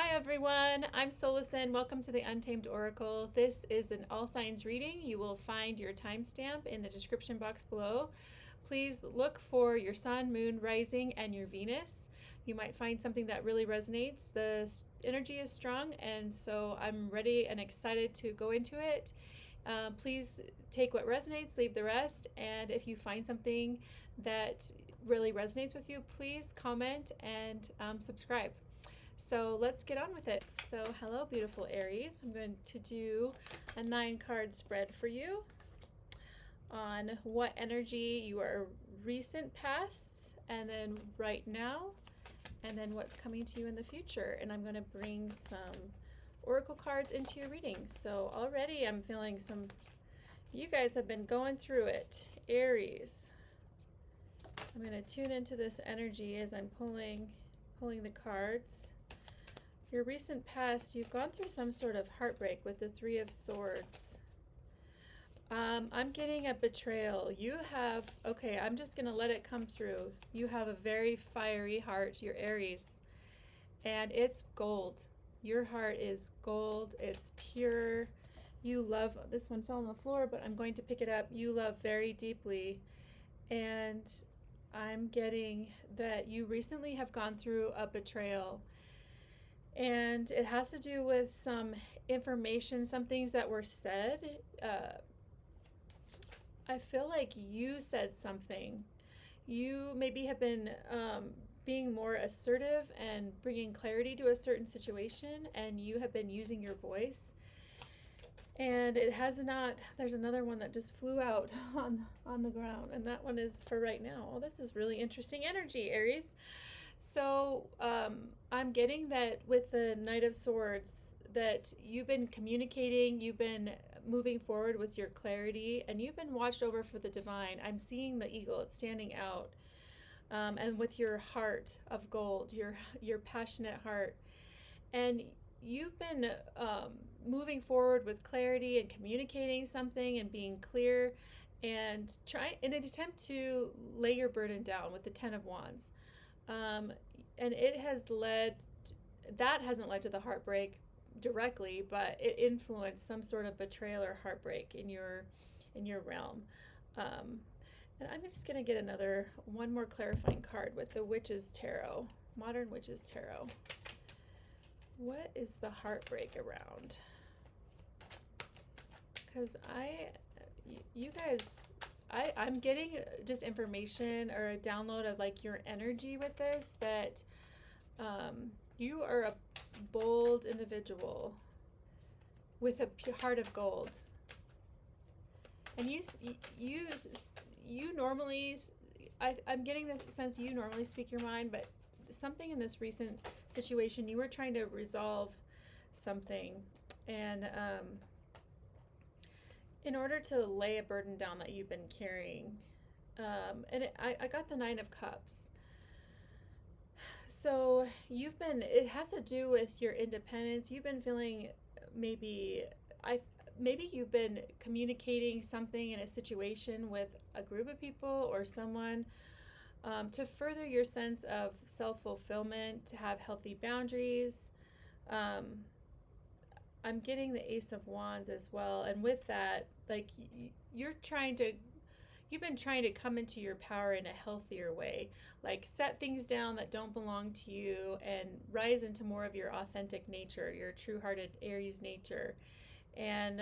Hi everyone, I'm Solison. Welcome to the Untamed Oracle. This is an all signs reading. You will find your timestamp in the description box below. Please look for your sun, moon, rising, and your Venus. You might find something that really resonates. The energy is strong, and so I'm ready and excited to go into it. Please take what resonates, leave the rest, and if you find something that really resonates with you, please comment and subscribe. So let's get on with it. So hello, beautiful Aries. I'm going to do a 9-card spread for you on what energy you are recent past, and then right now, and then what's coming to you in the future. And I'm going to bring some oracle cards into your reading. So already I'm feeling you guys have been going through it. Aries. I'm going to tune into this energy as I'm pulling the cards. Your recent past, you've gone through some sort of heartbreak with the Three of Swords. I'm getting a betrayal. I'm just going to let it come through. You have a very fiery heart, your Aries, and it's gold. Your heart is gold. It's pure. You love, this one fell on the floor, but I'm going to pick it up. You love very deeply, and I'm getting that you recently have gone through a betrayal. And it has to do with some information, some things that were said. I feel like you said something. You maybe have been being more assertive and bringing clarity to a certain situation, and you have been using your voice. And it has not, there's another one that just flew out on the ground, and that one is for right now. Oh, this is really interesting energy, Aries. So I'm getting that with the Knight of Swords, that you've been communicating, you've been moving forward with your clarity, and you've been watched over for the divine. I'm seeing the eagle, it's standing out. And with your heart of gold, your passionate heart. And you've been moving forward with clarity and communicating something and being clear and try in an attempt to lay your burden down with the Ten of Wands. And it has that hasn't led to the heartbreak directly, but it influenced some sort of betrayal or heartbreak in your realm. And I'm just going to get one more clarifying card with the Witch's Tarot, Modern Witch's Tarot. What is the heartbreak around? Because you guys, I'm getting just information or a download of like your energy with this, that you are a bold individual with a heart of gold. And you normally, I'm getting the sense you normally speak your mind, but something in this recent situation, you were trying to resolve something, and in order to lay a burden down that you've been carrying, I got the Nine of Cups. So it has to do with your independence. You've been feeling maybe you've been communicating something in a situation with a group of people or someone to further your sense of self-fulfillment, to have healthy boundaries. I'm getting the Ace of Wands as well, and with that, like you've been trying to come into your power in a healthier way, like set things down that don't belong to you and rise into more of your authentic nature, your true-hearted Aries nature, and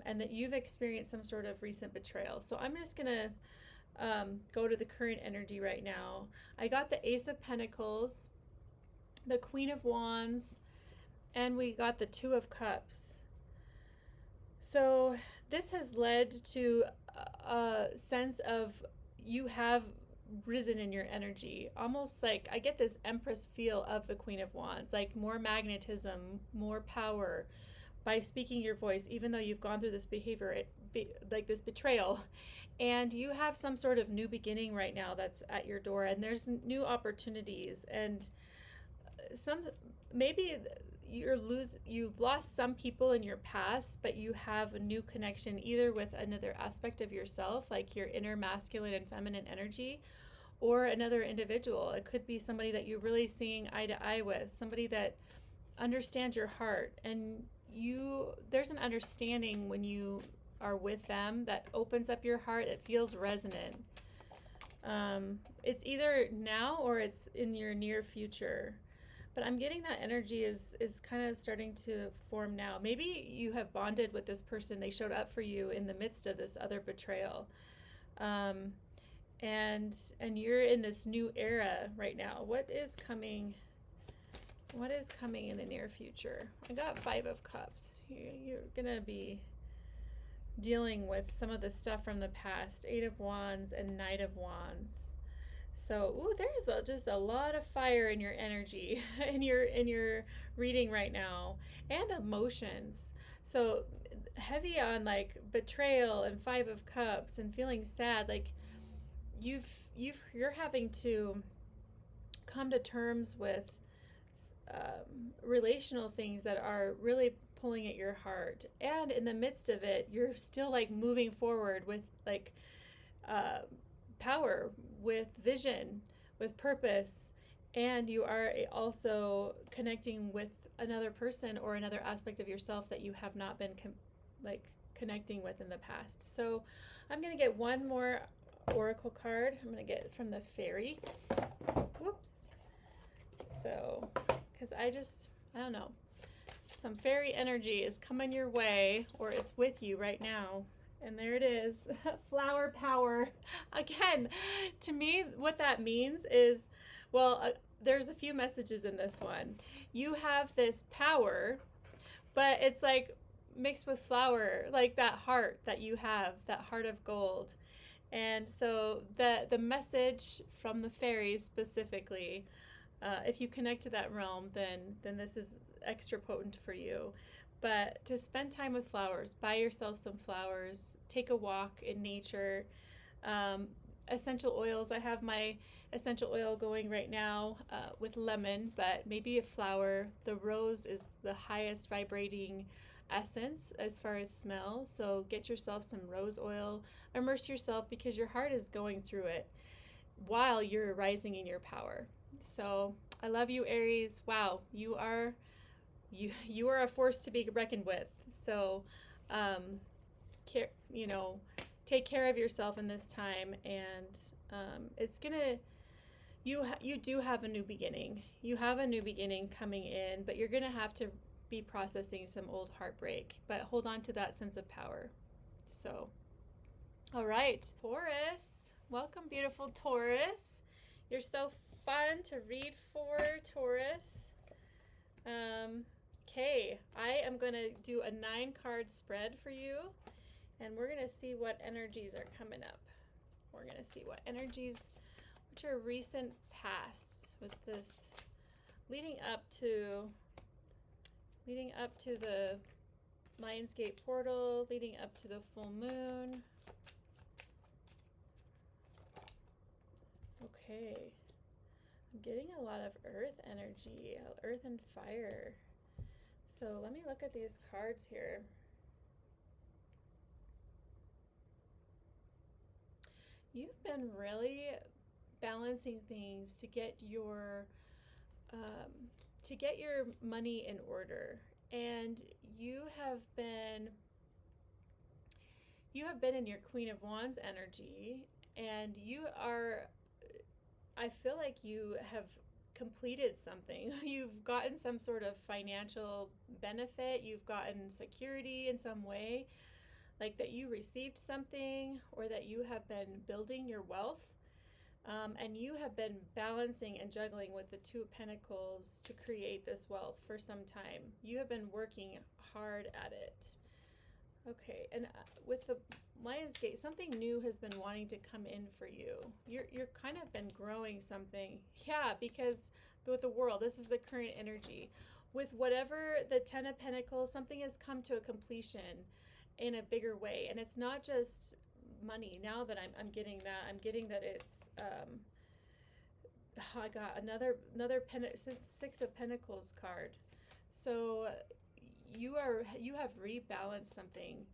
that you've experienced some sort of recent betrayal. So I'm just gonna go to the current energy right now. I got the Ace of Pentacles, the Queen of Wands, and we got the Two of Cups. So this has led to a sense of you have risen in your energy. Almost like I get this Empress feel of the Queen of Wands, like more magnetism, more power by speaking your voice, even though you've gone through this behavior, like this betrayal. And you have some sort of new beginning right now that's at your door, and there's new opportunities, and maybe you've lost some people in your past, but you have a new connection either with another aspect of yourself, like your inner masculine and feminine energy, or another individual. It could be somebody that you're really seeing eye to eye with, somebody that understand your heart, and there's an understanding when you are with them that opens up your heart, that feels resonant. It's either now or it's in your near future. But I'm getting that energy is kind of starting to form now. Maybe you have bonded with this person. They showed up for you in the midst of this other betrayal. And you're in this new era right now. What is coming in the near future? I got 5 of Cups. You're going to be dealing with some of the stuff from the past. 8 of Wands and Knight of Wands. So, there's just a lot of fire in your energy in your reading right now, and emotions. So heavy on like betrayal and 5 of Cups and feeling sad. Like you're having to come to terms with relational things that are really pulling at your heart, and in the midst of it, you're still like moving forward with like power, with vision, with purpose, and you are also connecting with another person or another aspect of yourself that you have not been connecting with in the past. So I'm going to get one more oracle card. I'm going to get from the fairy. Whoops. So, because I don't know, some fairy energy is coming your way, or it's with you right now. And there it is, flower power. Again, to me, what that means is, there's a few messages in this one. You have this power, but it's like mixed with flower, like that heart that you have, that heart of gold. And so the message from the fairies specifically, if you connect to that realm, then this is extra potent for you. But to spend time with flowers, buy yourself some flowers, take a walk in nature. Essential oils, I have my essential oil going right now with lemon, but maybe a flower. The rose is the highest vibrating essence as far as smell, so get yourself some rose oil. Immerse yourself, because your heart is going through it while you're rising in your power. So I love you, Aries. Wow, you are a force to be reckoned with. So, take care of yourself in this time, and it's gonna. You do have a new beginning. You have a new beginning coming in, but you're gonna have to be processing some old heartbreak. But hold on to that sense of power. So, all right, Taurus. Welcome, beautiful Taurus. You're so fun to read for, Taurus. Okay, I am going to do a 9-card spread for you, and we're going to see what energies are coming up. We're going to see what energies, which are recent past with this, leading up to the Lionsgate portal, leading up to the full moon. Okay, I'm getting a lot of earth energy, earth and fire. So let me look at these cards here. You've been really balancing things to get your money in order, and you have been in your Queen of Wands energy, and I feel like you have completed something. You've gotten some sort of financial benefit. You've gotten security in some way, like that you received something, or that you have been building your wealth. And you have been balancing and juggling with the 2 of Pentacles to create this wealth for some time. You have been working hard at it. Okay, and with the Lionsgate, something new has been wanting to come in for you. You're kind of been growing something. Yeah, because with the world, this is the current energy. With whatever the 10 of Pentacles, something has come to a completion in a bigger way. And it's not just money. Now that I'm getting that it's I got another 6 of Pentacles card. So you have rebalanced something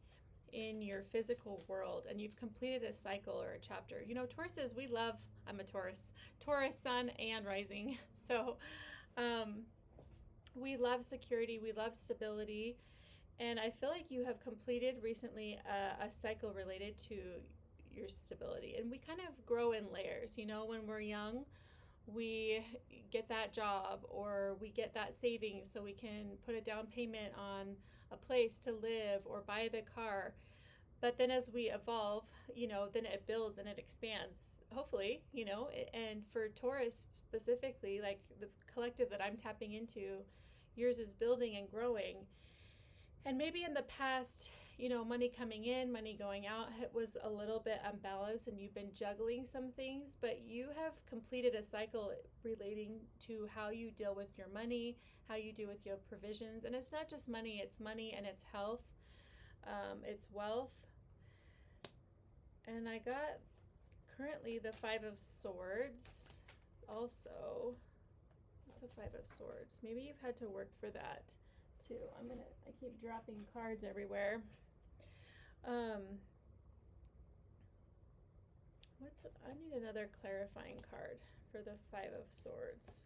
in your physical world, and you've completed a cycle or a chapter. You know, Tauruses, I'm a Taurus sun and rising. So We love security, we love stability, and I feel like you have completed recently a cycle related to your stability. And we kind of grow in layers, you know, when we're young, we get that job or we get that savings so we can put a down payment on a place to live or buy the car. But then as we evolve, you know, then it builds and it expands, hopefully, you know. And for Taurus specifically, like the collective that I'm tapping into, yours is building and growing. And maybe in the past, you know, money coming in, money going out, it was a little bit unbalanced and you've been juggling some things, but you have completed a cycle relating to how you deal with your money, how you deal with your provisions. And it's not just money and it's health, it's wealth. And I got currently the Five of Swords also. What's the Five of Swords? Maybe you've had to work for that too. I keep dropping cards everywhere. I need another clarifying card for the Five of Swords.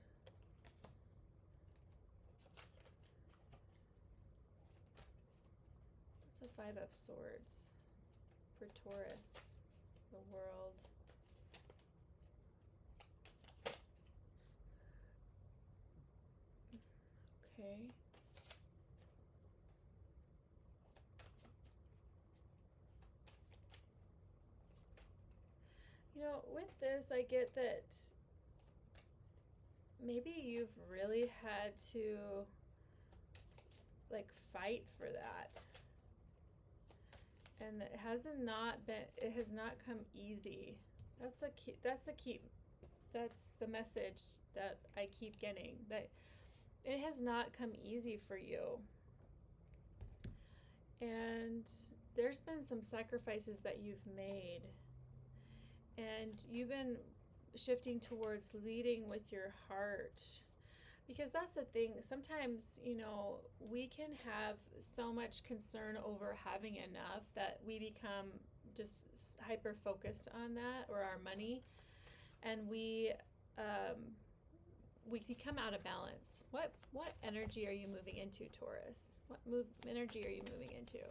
What's the Five of Swords for Taurus, the world? Okay. You know, with this, I get that maybe you've really had to like fight for that. And it has not come easy. That's the message that I keep getting, that it has not come easy for you. And there's been some sacrifices that you've made. And you've been shifting towards leading with your heart. Because that's the thing. Sometimes, you know, we can have so much concern over having enough that we become just hyper focused on that, or our money. And we become out of balance. What energy are you moving into, Taurus? What energy are you moving into?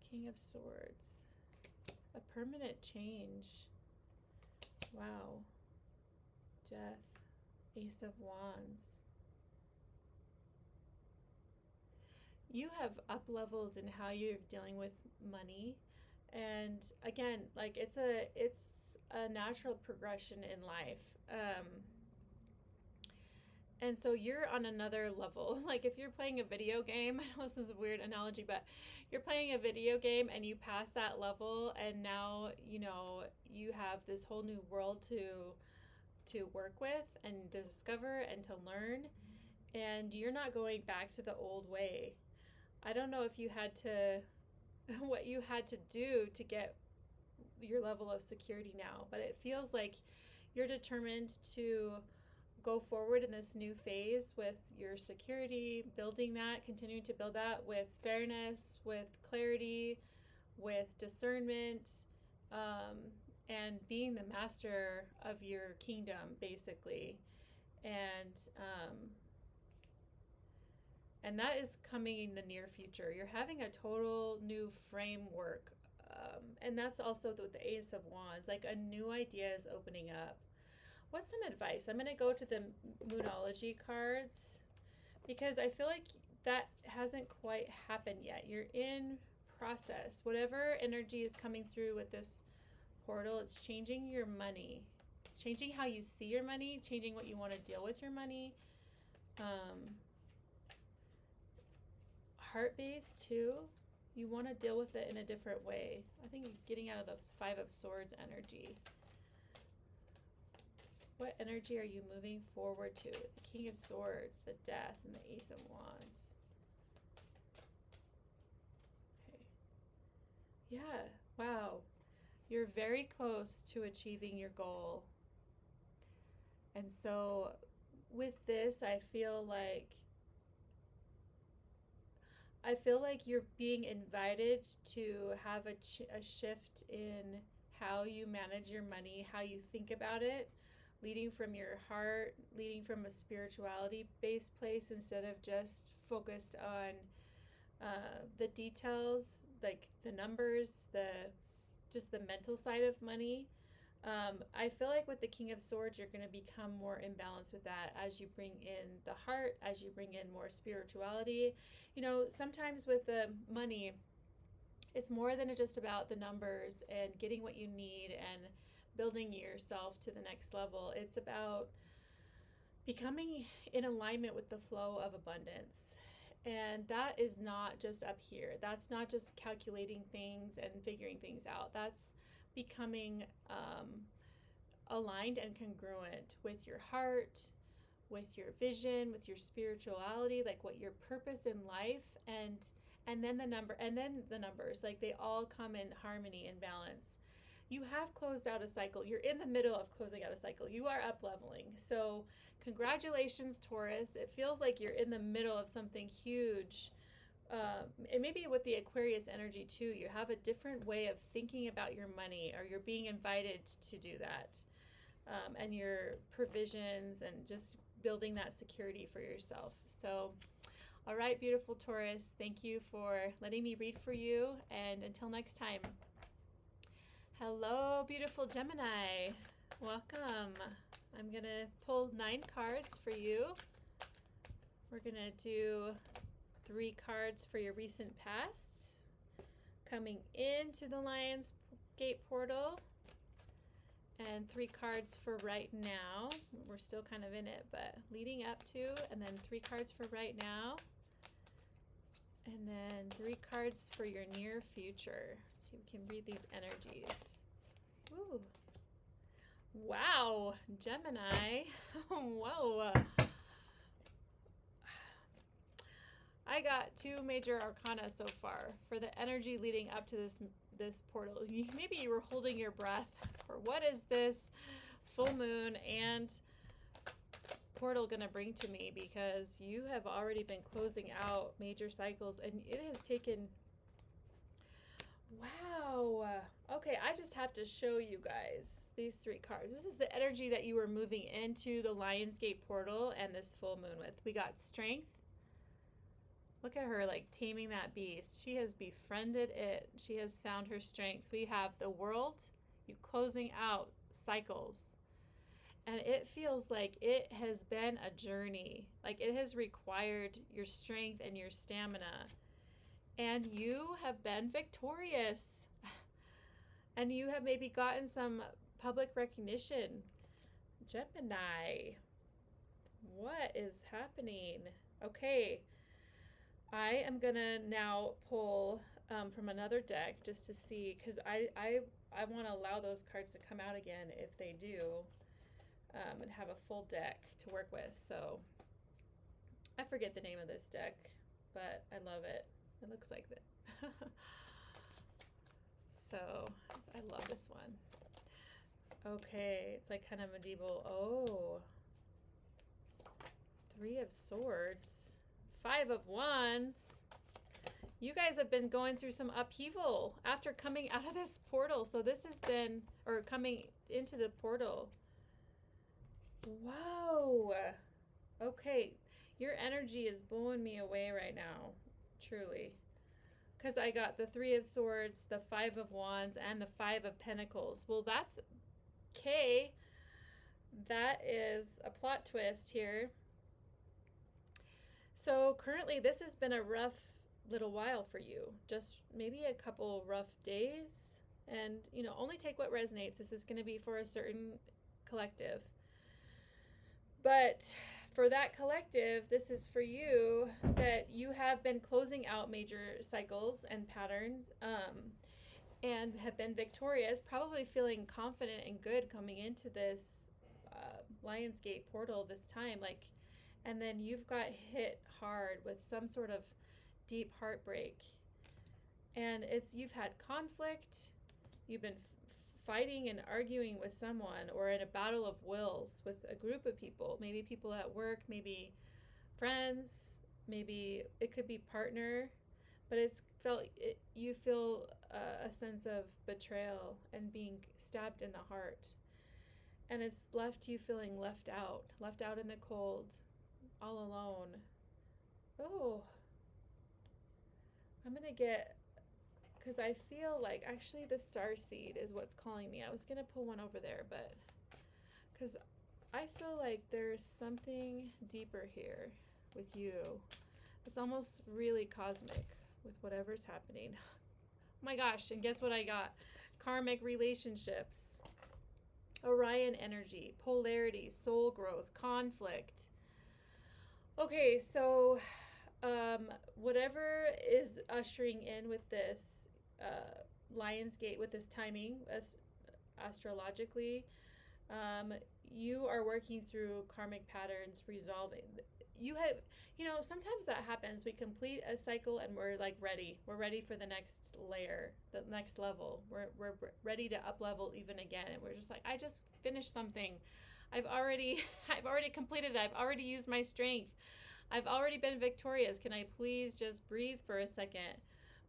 King of Swords. A permanent change. Wow. Death. Ace of Wands. You have up-leveled in how you're dealing with money. And again, like it's a natural progression in life. And so you're on another level. Like if you're playing a video game, I know this is a weird analogy, but you're playing a video game and you pass that level, and now, you know, you have this whole new world to work with and to discover and to learn, and you're not going back to the old way. I don't know if you had to, what you had to do to get your level of security now, but it feels like you're determined to go forward in this new phase with your security, building that, continuing to build that with fairness, with clarity, with discernment, and being the master of your kingdom, basically. And that is coming in the near future. You're having a total new framework. And that's also with the Ace of Wands, like a new idea is opening up. What's some advice? I'm going to go to the Moonology cards because I feel like that hasn't quite happened yet. You're in process. Whatever energy is coming through with this portal, it's changing your money. It's changing how you see your money, changing what you want to deal with your money. Heart-based too. You want to deal with it in a different way. I think getting out of the Five of Swords energy. What energy are you moving forward to? The King of Swords, the Death, and the Ace of Wands. Okay. Yeah, wow. You're very close to achieving your goal. And so with this, I feel like you're being invited to have a shift in how you manage your money, how you think about it, leading from your heart, leading from a spirituality based place instead of just focused on the details, like the numbers, just the mental side of money. I feel like with the King of Swords, you're going to become more in balance with that as you bring in the heart, as you bring in more spirituality. You know, sometimes with the money, it's more than just about the numbers and getting what you need and building yourself to the next level. It's about becoming in alignment with the flow of abundance. And that is not just up here. That's not just calculating things and figuring things out. That's becoming aligned and congruent with your heart, with your vision, with your spirituality, like what your purpose in life, and then the numbers, like they all come in harmony and balance. You have closed out a cycle. You're in the middle of closing out a cycle. You are up leveling. So congratulations, Taurus. It feels like you're in the middle of something huge. And maybe with the Aquarius energy too, you have a different way of thinking about your money, or you're being invited to do that. And your provisions and just building that security for yourself. So, all right, beautiful Taurus, thank you for letting me read for you. And until next time. Hello, beautiful Gemini. Welcome. I'm going to pull 9 cards for you. We're going to do 3 cards for your recent past, coming into the Lion's Gate portal, and 3 cards for right now. We're still kind of in it, but leading up to, and then 3 cards for right now, and then 3 cards for your near future. So you can read these energies. Ooh. Wow, Gemini. Whoa. I got 2 major arcana so far for the energy leading up to this portal. Maybe you were holding your breath for what is this full moon and portal gonna bring to me, because you have already been closing out major cycles and it has taken, wow. Okay, I just have to show you guys these 3 cards. This is the energy that you were moving into the Lionsgate portal and this full moon with. We got strength. Look at her, like taming that beast. She has befriended it. She has found her strength. We have the world, you closing out cycles. And it feels like it has been a journey. Like it has required your strength and your stamina. And you have been victorious. And you have maybe gotten some public recognition. Gemini, what is happening? Okay. I am gonna now pull from another deck just to see, because I want to allow those cards to come out again if they do, and have a full deck to work with. So I forget the name of this deck, but I love it. It looks like that. So I love this one. Okay, it's like kind of medieval. Oh, 3 of Swords. 5 of Wands. You guys have been going through some upheaval after coming out of this portal. So this has been, or coming into the portal. Whoa. Okay. Your energy is blowing me away right now. Truly. Because I got the 3 of Swords, the 5 of Wands, and the 5 of Pentacles. Well, that's okay. That is a plot twist here. So currently this has been a rough little while for you. Just maybe a couple rough days. And, you know, only take what resonates. This is going to be for a certain collective. But for that collective, this is for you, that you have been closing out major cycles and patterns, and have been victorious, probably feeling confident and good coming into this Lionsgate portal this time. Like, and then you've got hit hard with some sort of deep heartbreak. And you've had conflict, you've been fighting and arguing with someone, or in a battle of wills with a group of people, maybe people at work, maybe friends, maybe it could be partner, but you feel a sense of betrayal and being stabbed in the heart. And it's left you feeling left out in the cold, all alone. Oh, I'm going to get, because I feel like actually the star seed is what's calling me. I was going to pull one over there, but because I feel like there's something deeper here with you. It's almost really cosmic with whatever's happening. Oh my gosh, and guess what I got? Karmic relationships, Orion energy, polarity, soul growth, conflict. Okay, so whatever is ushering in with this Lionsgate, with this timing astrologically, you are working through karmic patterns, resolving. You have, sometimes that happens. We complete a cycle and we're like ready. We're ready for the next layer, the next level. We're ready to up level even again. And we're just like, I just finished something. I've already completed it. I've already used my strength. I've already been victorious. Can I please just breathe for a second?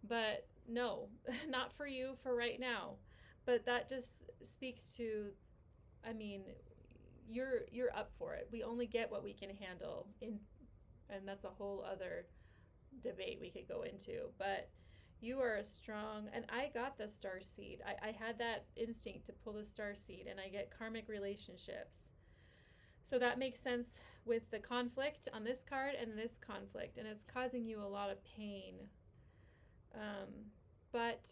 But no, not for you for right now. But that just speaks to, I mean, you're up for it. We only get what we can handle, and that's a whole other debate we could go into. But you are a strong, and I got the star seed. I had that instinct to pull the star seed, and I get karmic relationships. So that makes sense with the conflict on this card and this conflict, and it's causing you a lot of pain. But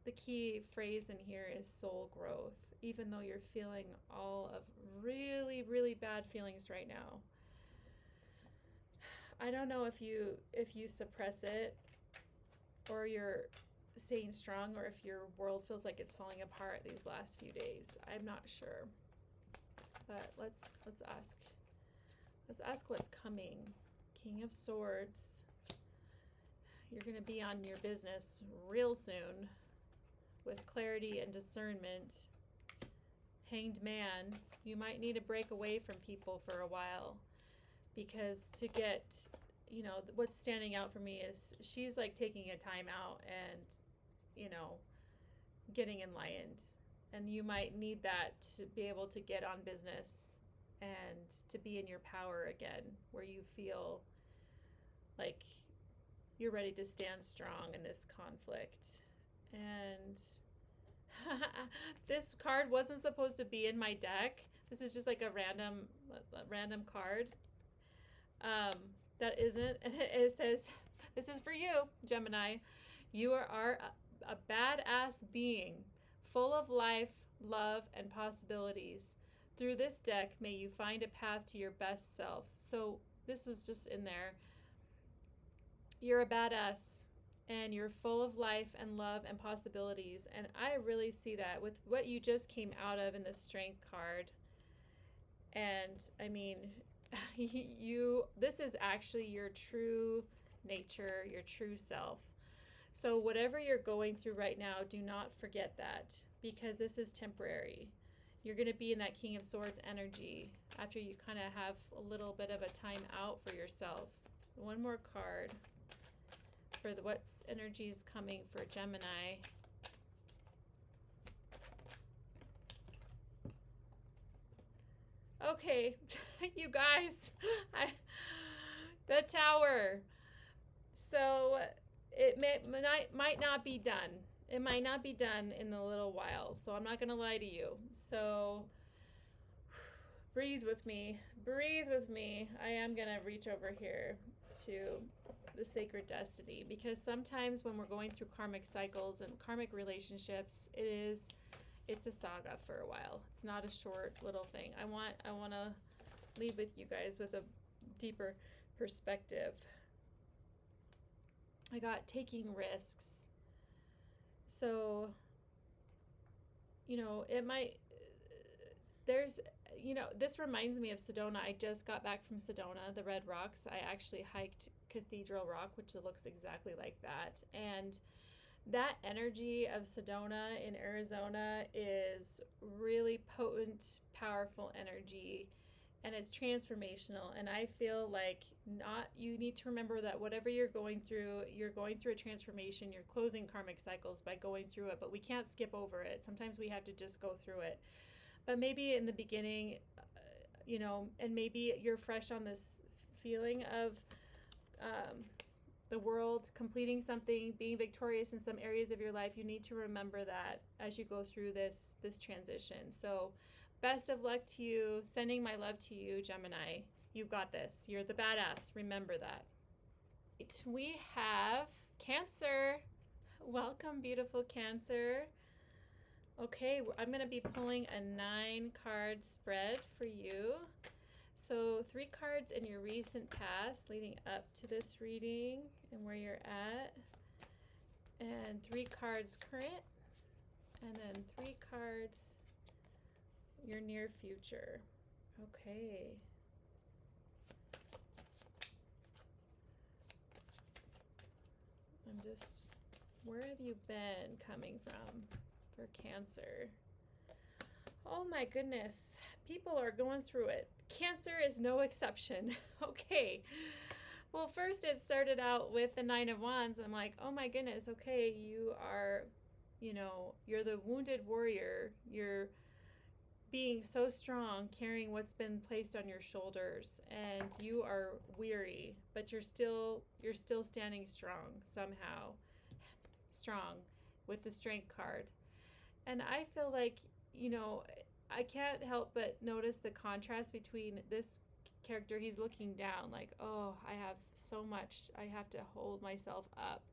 the key phrase in here is soul growth, even though you're feeling all of really, really bad feelings right now. I don't know if you suppress it, or you're staying strong, or if your world feels like it's falling apart these last few days. I'm not sure. But let's ask what's coming. King of Swords. You're going to be on your business real soon with clarity and discernment. Hanged Man. You might need to break away from people for a while, because to get, what's standing out for me is she's like taking a time out and, getting enlightened. And you might need that to be able to get on business and to be in your power again, where you feel like you're ready to stand strong in this conflict. And this card wasn't supposed to be in my deck. This is just like a random card. That isn't. It says, this is for you, Gemini. You are a badass being, full of life, love, and possibilities. Through this deck, may you find a path to your best self. So this was just in there. You're a badass, and you're full of life and love and possibilities. And I really see that with what you just came out of in the Strength card. And I mean, this is actually your true nature, your true self. So whatever you're going through right now, do not forget that, because this is temporary. You're going to be in that King of Swords energy after you kind of have a little bit of a time out for yourself. One more card for what's energies coming for Gemini. Okay, you guys, the Tower. So it might not be done. It might not be done in a little while. So I'm not going to lie to you. So breathe with me. Breathe with me. I am going to reach over here to the Sacred Destiny, because sometimes when we're going through karmic cycles and karmic relationships, it's a saga for a while. It's not a short little thing. I want to leave with you guys with a deeper perspective. I got taking risks. So, this reminds me of Sedona. I just got back from Sedona, the Red Rocks. I actually hiked Cathedral Rock, which looks exactly like that. And that energy of Sedona in Arizona is really potent, powerful energy, and it's transformational. And I feel like you need to remember that whatever you're going through a transformation. You're closing karmic cycles by going through it, but we can't skip over it. Sometimes we have to just go through it. But maybe in the beginning, you know, and maybe you're fresh on this feeling of the world completing something, being victorious in some areas of your life. You need to remember that as you go through this transition. So best of luck to you. Sending my love to you, Gemini. You've got this. You're the badass. Remember that. We have Cancer. Welcome, beautiful Cancer. Okay, I'm going to be pulling a 9-card spread for you. So 3 cards in your recent past leading up to this reading and where you're at. And 3 cards current. And then 3 cards your near future. Okay. Where have you been coming from for Cancer? Oh my goodness. People are going through it. Cancer is no exception. Okay. Well, first it started out with the 9 of Wands. I'm like, oh my goodness. Okay, you are, you know, you're the wounded warrior. You're being so strong, carrying what's been placed on your shoulders, and you are weary, but you're still standing strong somehow. Strong with the Strength card. And I feel like, you know, I can't help but notice the contrast between this character. He's looking down like, oh, I have so much, I have to hold myself up.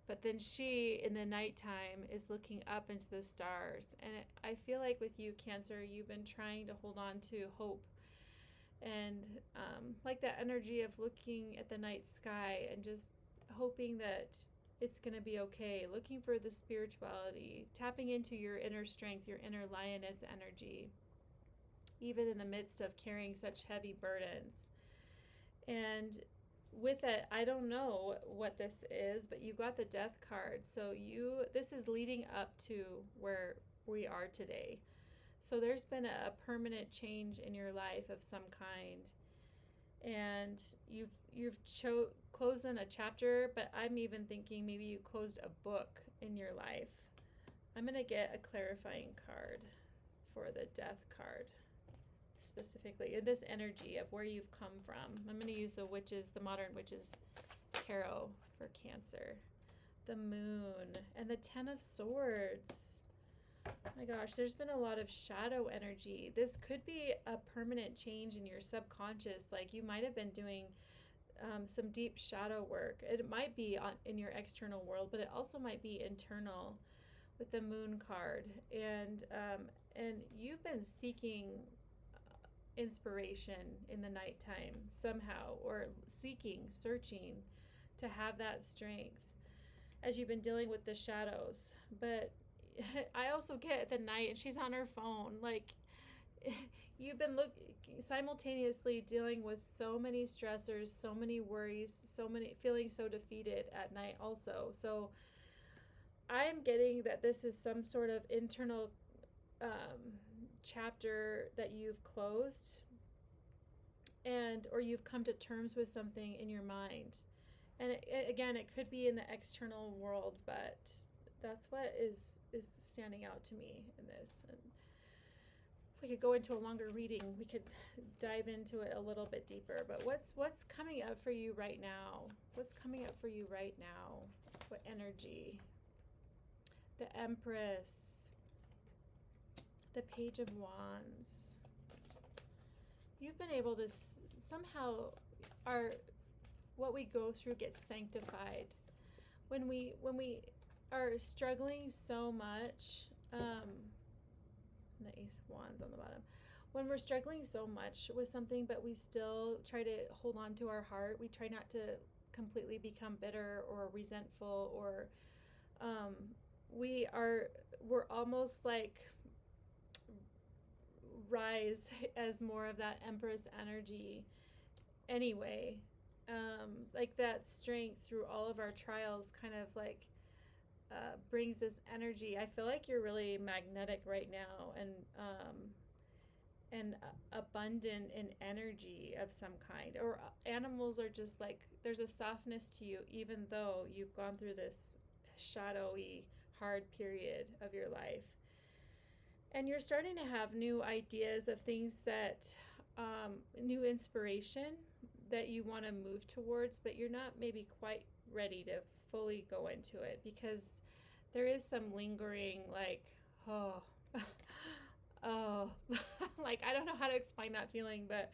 But then she, in the nighttime, is looking up into the stars. And I feel like with you, Cancer, you've been trying to hold on to hope. And like that energy of looking at the night sky and just hoping that it's going to be okay. Looking for the spirituality. Tapping into your inner strength, your inner lioness energy. Even in the midst of carrying such heavy burdens. And with it, I don't know what this is, but you got the Death card. So this is leading up to where we are today. So there's been a permanent change in your life of some kind. And you've closed in a chapter, but I'm even thinking maybe you closed a book in your life. I'm going to get a clarifying card for the Death card. Specifically in this energy of where you've come from. I'm going to use the modern witches tarot for Cancer. The Moon and the 10 of Swords. My gosh, there's been a lot of shadow energy. This could be a permanent change in your subconscious. Like you might have been doing some deep shadow work. It might be in your external world, but it also might be internal with the Moon card. And you've been seeking inspiration in the nighttime somehow, or searching to have that strength as you've been dealing with the shadows. But I also get at the night and she's on her phone, like you've been simultaneously dealing with so many stressors, so many worries, feeling so defeated at night also. So I'm getting that this is some sort of internal chapter that you've closed, or you've come to terms with something in your mind. And again, it could be in the external world, but that's what is standing out to me in this. And if we could go into a longer reading, we could dive into it a little bit deeper. But what's coming up for you right now? What's coming up for you right now? What energy? The Empress. The Page of Wands. You've been able to somehow, what we go through gets sanctified. When we are struggling so much, the Ace of Wands on the bottom. When we're struggling so much with something, but we still try to hold on to our heart, we try not to completely become bitter or resentful, or we're almost like rise as more of that Empress energy anyway. Like that strength through all of our trials kind of like brings this energy. I feel like you're really magnetic right now, and abundant in energy of some kind. Or animals are just like, there's a softness to you even though you've gone through this shadowy, hard period of your life. And you're starting to have new ideas of things that, new inspiration that you want to move towards, but you're not maybe quite ready to fully go into it because there is some lingering, like, oh, oh, like, I don't know how to explain that feeling, but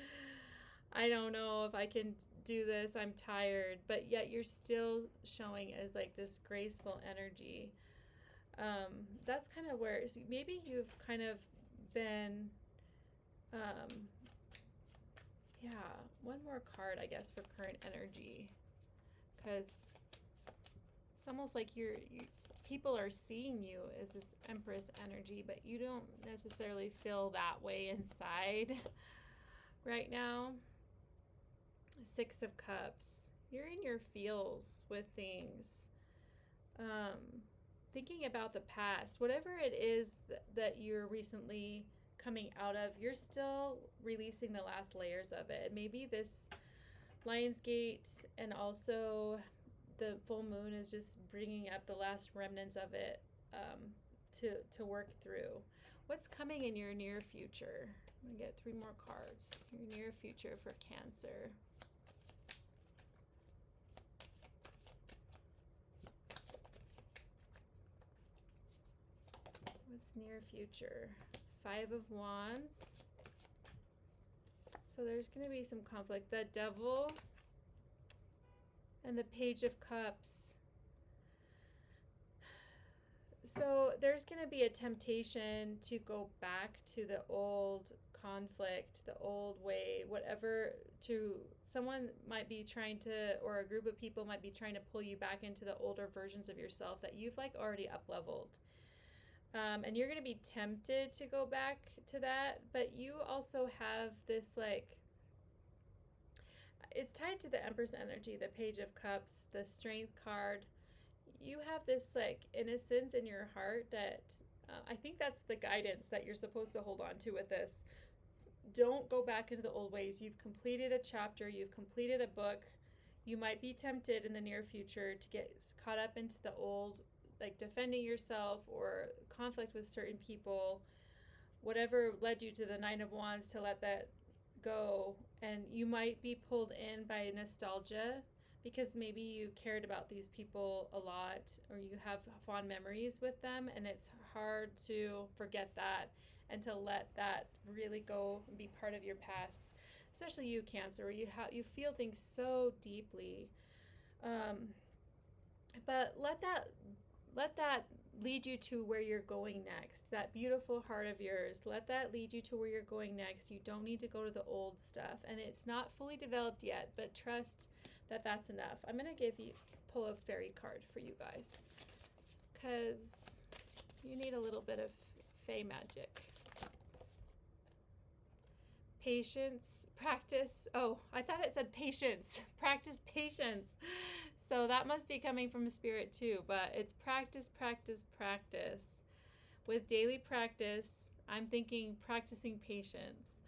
I don't know if I can do this. I'm tired, but yet you're still showing as like this graceful energy. That's kind of where maybe you've kind of been, yeah, one more card, I guess, for current energy, because it's almost like people are seeing you as this Empress energy, but you don't necessarily feel that way inside right now. Six of Cups. You're in your feels with things. Thinking about the past, whatever it is that you're recently coming out of, you're still releasing the last layers of it. Maybe this Lionsgate and also the full moon is just bringing up the last remnants of it, to work through. What's coming in your near future? I'm going to get 3 more cards. Your near future for Cancer. What's near future? 5 of Wands. So there's going to be some conflict. The Devil and the Page of Cups. So there's going to be a temptation to go back to the old conflict, the old way, whatever. Someone might be trying to, or a group of people might be trying to pull you back into the older versions of yourself that you've like already up-leveled. And you're going to be tempted to go back to that, but you also have this, like, it's tied to the Empress energy, the Page of Cups, the Strength card. You have this, like, innocence in your heart that, I think that's the guidance that you're supposed to hold on to with this. Don't go back into the old ways. You've completed a chapter. You've completed a book. You might be tempted in the near future to get caught up into the old, like defending yourself or conflict with certain people, whatever led you to the 9 of Wands, to let that go. And you might be pulled in by nostalgia because maybe you cared about these people a lot or you have fond memories with them, and it's hard to forget that and to let that really go and be part of your past, especially you, Cancer, where you feel things so deeply. But let that lead you to where you're going next. That beautiful heart of yours, let that lead you to where you're going next. You don't need to go to the old stuff, and it's not fully developed yet, but trust that that's enough. I'm going to pull a fairy card for you guys because you need a little bit of fae magic. Patience, practice. Oh, I thought it said patience. Practice patience. So that must be coming from Spirit too, but it's practice, practice, practice. With daily practice, I'm thinking practicing patience.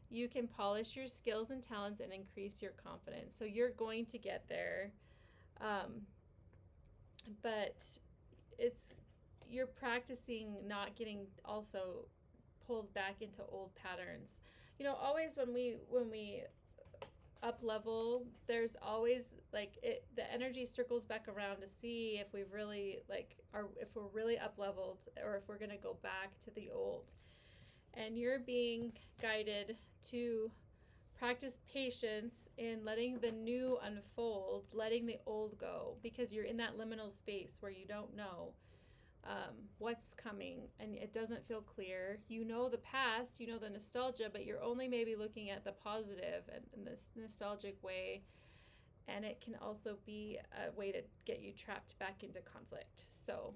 You can polish your skills and talents and increase your confidence. So you're going to get there. But you're practicing not getting also pulled back into old patterns. You know, always when we up level, there's always like the energy circles back around to see if we've really if we're really up leveled or if we're going to go back to the old. And you're being guided to practice patience in letting the new unfold, letting the old go, because you're in that liminal space where you don't know what's coming and it doesn't feel clear. You know the past, you know the nostalgia, but you're only maybe looking at the positive and in this nostalgic way, and it can also be a way to get you trapped back into conflict. So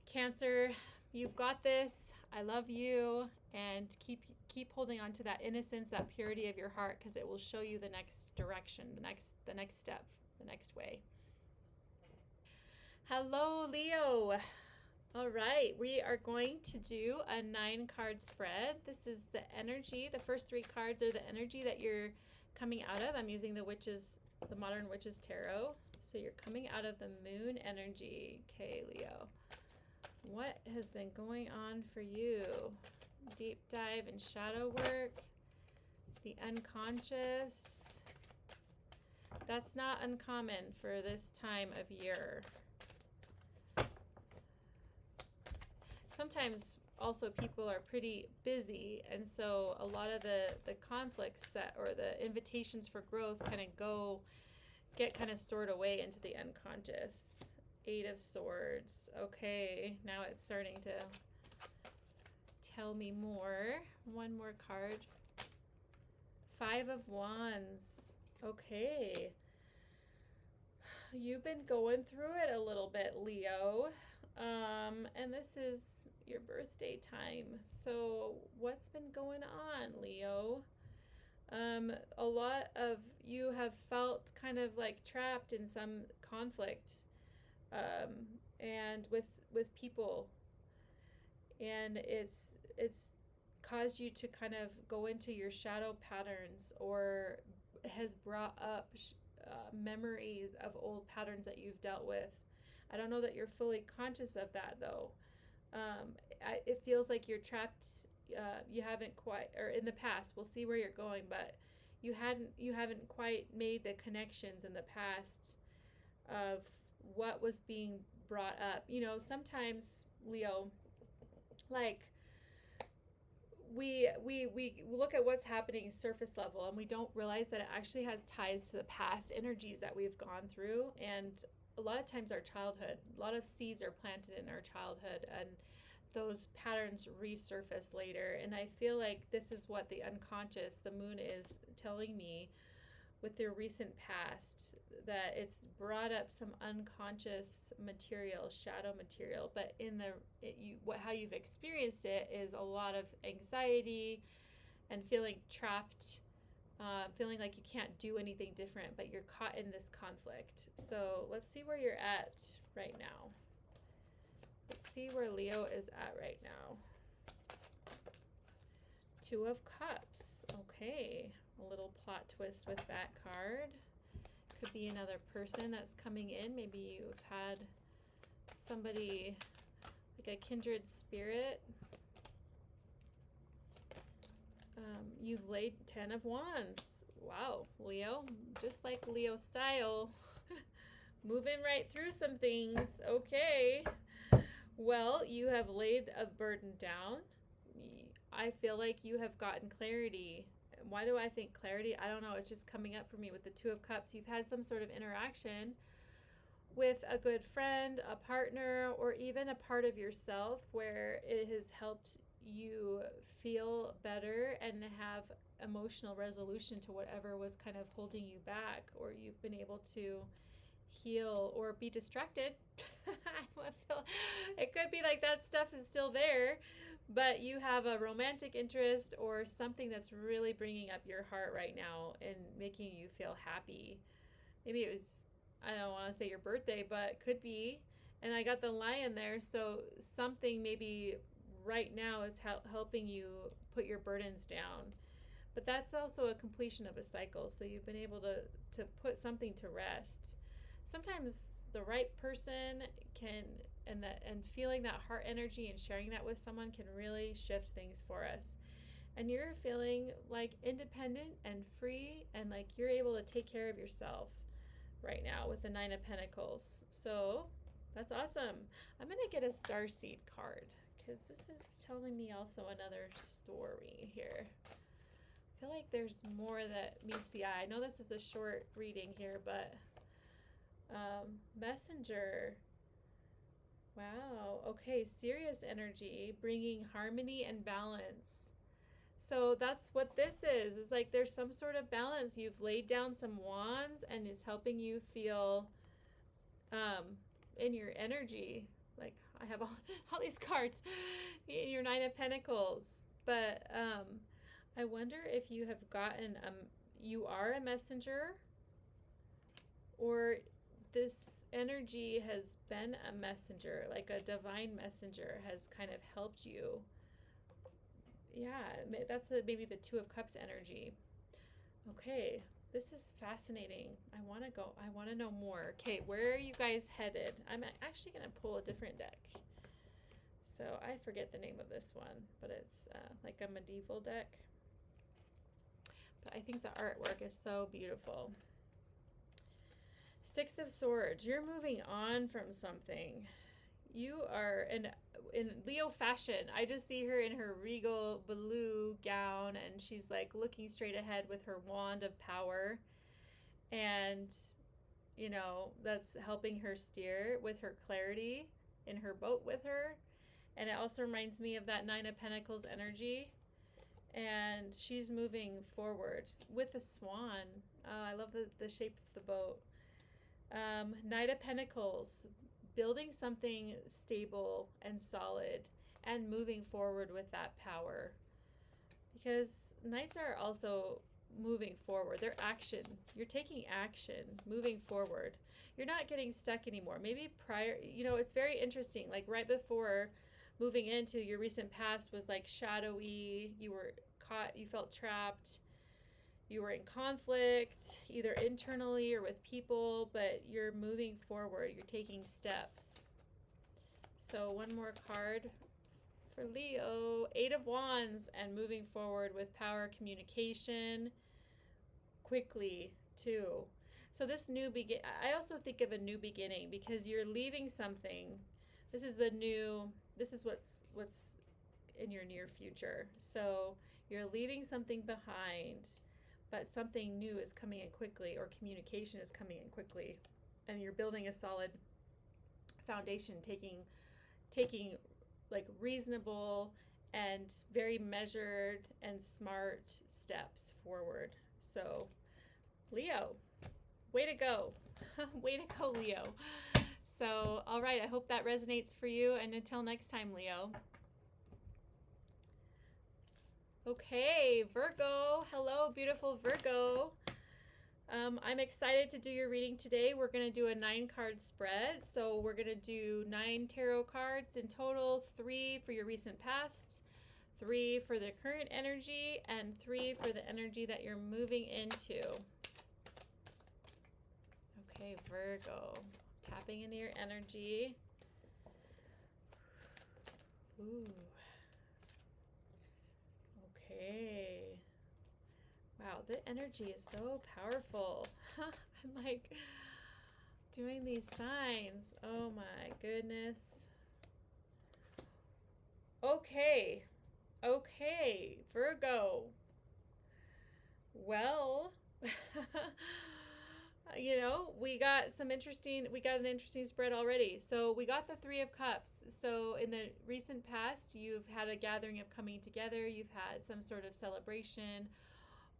Cancer, you've got this. I love you, and keep holding on to that innocence, that purity of your heart, because it will show you the next direction, the next step, the next way. Hello, Leo. All right, we are going to do a 9-card spread. This is the energy. The first 3 cards are the energy that you're coming out of. I'm using the Modern Witches Tarot. So you're coming out of the moon energy. Okay, Leo. What has been going on for you? Deep dive and shadow work, the unconscious. That's not uncommon for this time of year. Sometimes also people are pretty busy, and so a lot of the conflicts that, or the invitations for growth kind of get kind of stored away into the unconscious. 8 of Swords. Okay, now it's starting to tell me more. One more card. 5 of Wands. Okay. You've been going through it a little bit, Leo. And this is your birthday time. So what's been going on, Leo? A lot of you have felt kind of like trapped in some conflict, and with people, and it's caused you to kind of go into your shadow patterns, or has brought up memories of old patterns that you've dealt with. I don't know that you're fully conscious of that, though. It feels like you're trapped. You haven't quite, or in the past, we'll see where you're going, but you haven't quite made the connections in the past of what was being brought up. You know, sometimes, Leo, like, we look at what's happening surface level, and we don't realize that it actually has ties to the past energies that we've gone through. And a lot of times our childhood, a lot of seeds are planted in our childhood, and those patterns resurface later. And I feel like this is what the unconscious, the moon, is telling me with their recent past, that it's brought up some unconscious material, shadow material. But in how you've experienced it is a lot of anxiety and feeling trapped, feeling like you can't do anything different, but you're caught in this conflict. So let's see where you're at right now. Let's see where Leo is at right now. 2 of Cups. Okay, a little plot twist with that card. Could be another person that's coming in. Maybe you've had somebody like a kindred spirit. You've laid 10 of Wands. Wow, Leo, just like Leo style. Moving right through some things. Okay. Well, you have laid a burden down. I feel like you have gotten clarity. Why do I think clarity? I don't know. It's just coming up for me with the 2 of Cups. You've had some sort of interaction with a good friend, a partner, or even a part of yourself where it has helped you feel better and have emotional resolution to whatever was kind of holding you back, or you've been able to heal or be distracted. It could be like that stuff is still there, but you have a romantic interest or something that's really bringing up your heart right now and making you feel happy. Maybe it was, I don't want to say your birthday, but could be. And I got the lion there, so something maybe right now is helping you put your burdens down. But that's also a completion of a cycle, so you've been able to put something to rest. Sometimes the right person can, and feeling that heart energy and sharing that with someone can really shift things for us. And you're feeling like independent and free, and like you're able to take care of yourself right now with the 9 of Pentacles. So that's awesome. I'm going to get a starseed card because this is telling me also another story here. I feel like there's more that meets the eye. I know this is a short reading here, but Messenger. Wow. Okay, serious energy, bringing harmony and balance. So that's what this is. It's like there's some sort of balance. You've laid down some wands and it's helping you feel in your energy. Like I have all these cards, your 9 of Pentacles. But I wonder if you have gotten, you are a messenger, or this energy has been a messenger, like a divine messenger has kind of helped you. Yeah, that's maybe the 2 of Cups energy. Okay, this is fascinating. I want to know more. Okay, where are you guys headed? I'm actually going to pull a different deck. So I forget the name of this one, but it's like a medieval deck. But I think the artwork is so beautiful. Six of Swords. You're moving on from something. You are in Leo fashion. I just see her in her regal blue gown, and she's like looking straight ahead with her wand of power. And, you know, that's helping her steer with her clarity in her boat with her. And it also reminds me of that Nine of Pentacles energy. And she's moving forward with a swan. Oh, I love the shape of the boat. Knight of Pentacles, building something stable and solid and moving forward with that power. Because knights are also moving forward. They're action. You're taking action, moving forward. You're not getting stuck anymore. Maybe prior, you know, it's very interesting. Like right before moving into your recent past was like shadowy. You were caught, you felt trapped. You were in conflict, either internally or with people, but you're moving forward. You're taking steps. So one more card for Leo. 8 of Wands, and moving forward with power, communication, quickly too. So this new I also think of a new beginning, because you're leaving something. This is what's in your near future. So you're leaving something behind, but something new is coming in quickly, or communication is coming in quickly, and you're building a solid foundation, taking like reasonable and very measured and smart steps forward. So Leo, way to go. Way to go, Leo. So, all right, I hope that resonates for you, and until next time, Leo. Okay, Virgo. Hello, beautiful Virgo. I'm excited to do your reading today. We're going to do a 9-card spread. So we're going to do 9 tarot cards in total, 3 for your recent past, 3 for the current energy, and 3 for the energy that you're moving into. Okay, Virgo. Tapping into your energy. Ooh. Okay. Wow, the energy is so powerful. I'm like doing these signs. Oh my goodness. Okay. Okay, Virgo. Well, you know, we got an interesting spread already. So we got the 3 of Cups. So in the recent past, you've had a gathering of coming together. You've had some sort of celebration,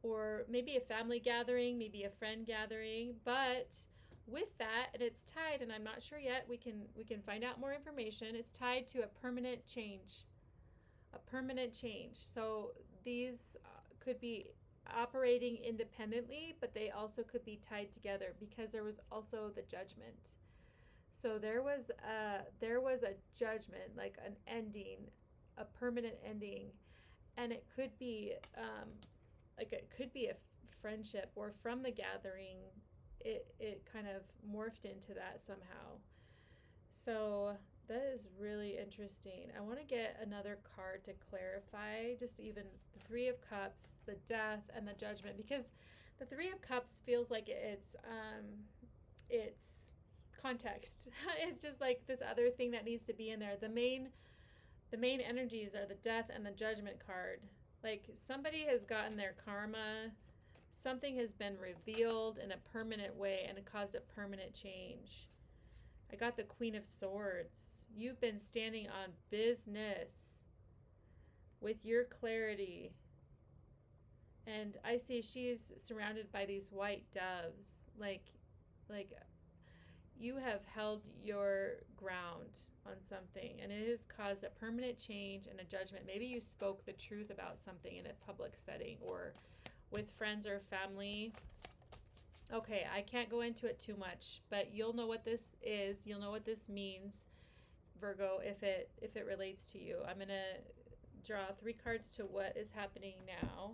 or maybe a family gathering, maybe a friend gathering. But with that, and it's tied, and I'm not sure yet, we can find out more information. It's tied to a permanent change. A permanent change. So these could be operating independently, but they also could be tied together, because there was also the Judgment. So there was a judgment, like an ending, a permanent ending, and it could be a friendship, or from the gathering it kind of morphed into that somehow. So that is really interesting. I want to get another card to clarify just even the 3 of Cups, the Death, and the Judgment, because the 3 of Cups feels like it's context. It's just like this other thing that needs to be in there. The main energies are the Death and the Judgment card. Like somebody has gotten their karma, something has been revealed in a permanent way, and it caused a permanent change. I got the Queen of Swords. You've been standing on business with your clarity. And I see she's surrounded by these white doves. Like you have held your ground on something, and it has caused a permanent change and a judgment. Maybe you spoke the truth about something in a public setting, or with friends or family. Okay, I can't go into it too much, but you'll know what this is. You'll know what this means, Virgo, if it relates to you. I'm going to draw 3 cards to what is happening now.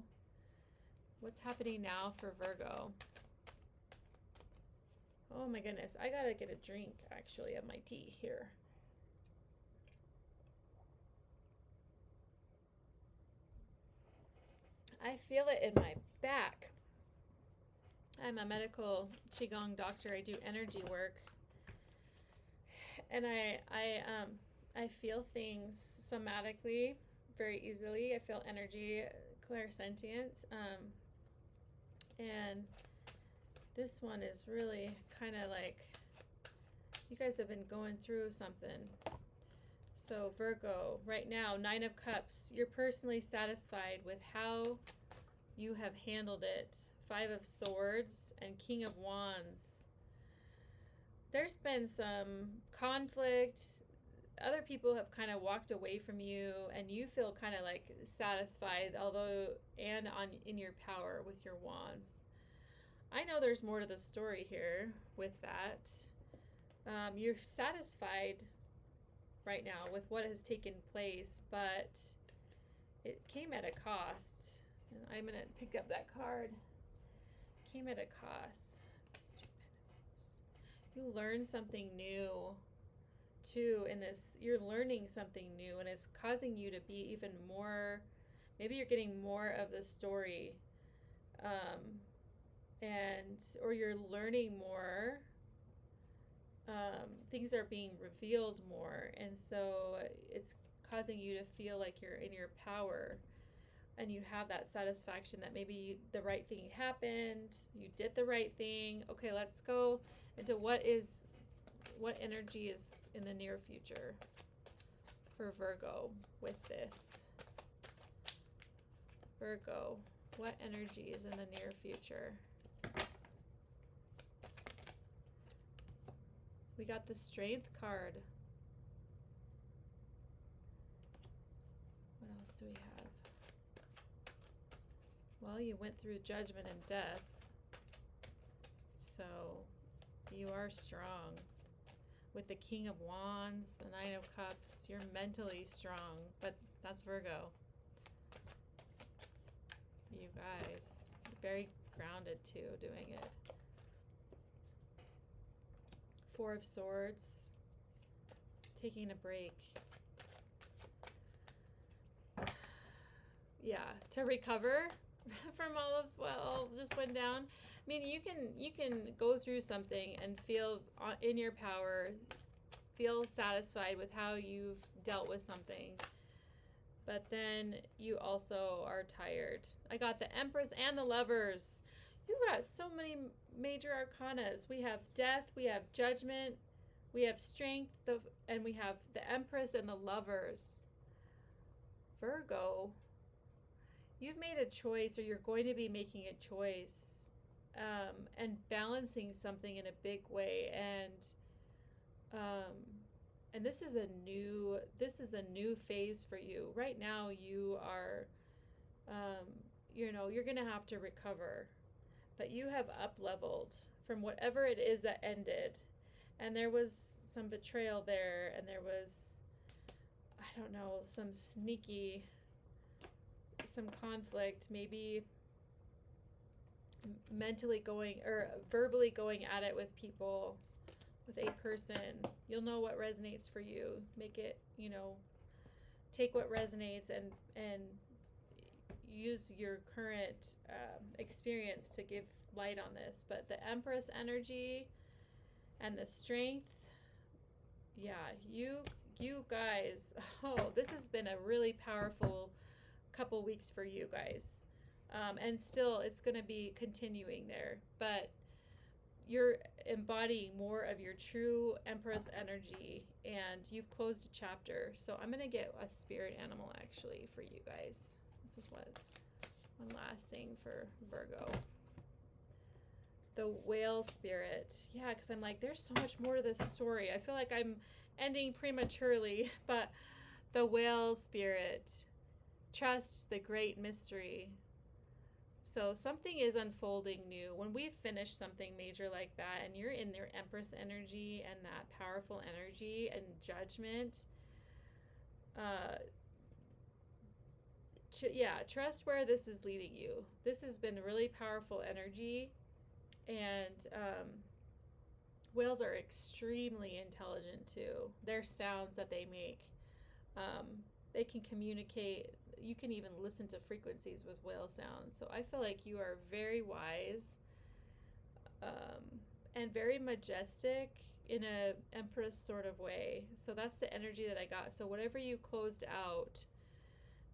What's happening now for Virgo? Oh my goodness, I got to get a drink, actually, of my tea here. I feel it in my back. I'm a medical Qigong doctor. I do energy work. And I feel things somatically very easily. I feel energy, clairsentience. And this one is really kind of like, you guys have been going through something. So Virgo, right now, 9 of Cups, you're personally satisfied with how you have handled it. 5 of Swords and King of Wands. There's been some conflict. Other people have kind of walked away from you, and you feel kind of like satisfied, although, and in your power with your wands. I know there's more to the story here with that. You're satisfied right now with what has taken place, but it came at a cost. And I'm going to pick up that card. It came at a cost. You learn something new too in this. You're learning something new, and it's causing you to be even more, maybe you're getting more of the story, or you're learning more. Things are being revealed more, and so it's causing you to feel like you're in your power, and you have that satisfaction that maybe the right thing happened, you did the right thing. Okay, let's go into what energy is in the near future for Virgo with this. Virgo, what energy is in the near future? We got the Strength card. What else do we have? Well, you went through judgment and death, so you are strong. With the King of Wands, the 9 of Cups, you're mentally strong, but that's Virgo. You guys, very grounded too, doing it. 4 of Swords, taking a break. Yeah, to recover from all of what all just went down. I mean, you can go through something and feel in your power, feel satisfied with how you've dealt with something, but then you also are tired. I got the Empress and the Lovers. You got so many major arcanas. We have death, we have judgment, we have strength, and we have the Empress and the Lovers. Virgo, you've made a choice, or you're going to be making a choice, and balancing something in a big way, and this is a new phase for you. Right now, you are, you're gonna have to recover, but you have up-leveled from whatever it is that ended, and there was some betrayal there, and there was, I don't know, some conflict, maybe mentally going or verbally going at it with people, with a person. You'll know what resonates for you. Make it, take what resonates and use your current experience to give light on this. But the Empress energy and the Strength, yeah, you guys, this has been a really powerful couple weeks for you guys. And still, it's going to be continuing there. But you're embodying more of your true Empress energy, and you've closed a chapter. So I'm going to get a spirit animal, actually, for you guys. This is one last thing for Virgo. The Whale spirit. Yeah, because I'm like, there's so much more to this story. I feel like I'm ending prematurely, but the Whale spirit. Trust the great mystery. So something is unfolding new. When we finish something major like that, and you're in their Empress energy and that powerful energy and judgment, trust where this is leading you. This has been really powerful energy, and whales are extremely intelligent too. Their sounds that they make, they can communicate. you can even listen to frequencies with whale sounds. So I feel like you are very wise, and very majestic in a empress sort of way. So that's the energy that I got. So whatever you closed out,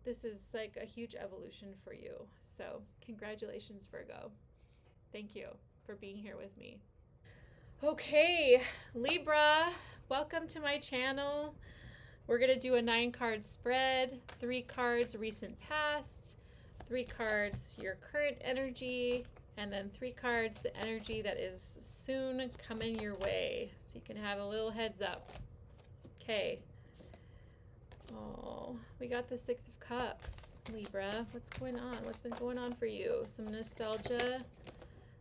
this is like a huge evolution for you. So congratulations, Virgo. Thank you for being here with me. Okay, Libra, welcome to my channel. We're going to do a 9-card spread, 3 cards recent past, 3 cards your current energy, and then 3 cards the energy that is soon coming your way. So you can have a little heads up. Okay. Oh, we got the 6 of Cups, Libra. What's going on? What's been going on for you? Some nostalgia,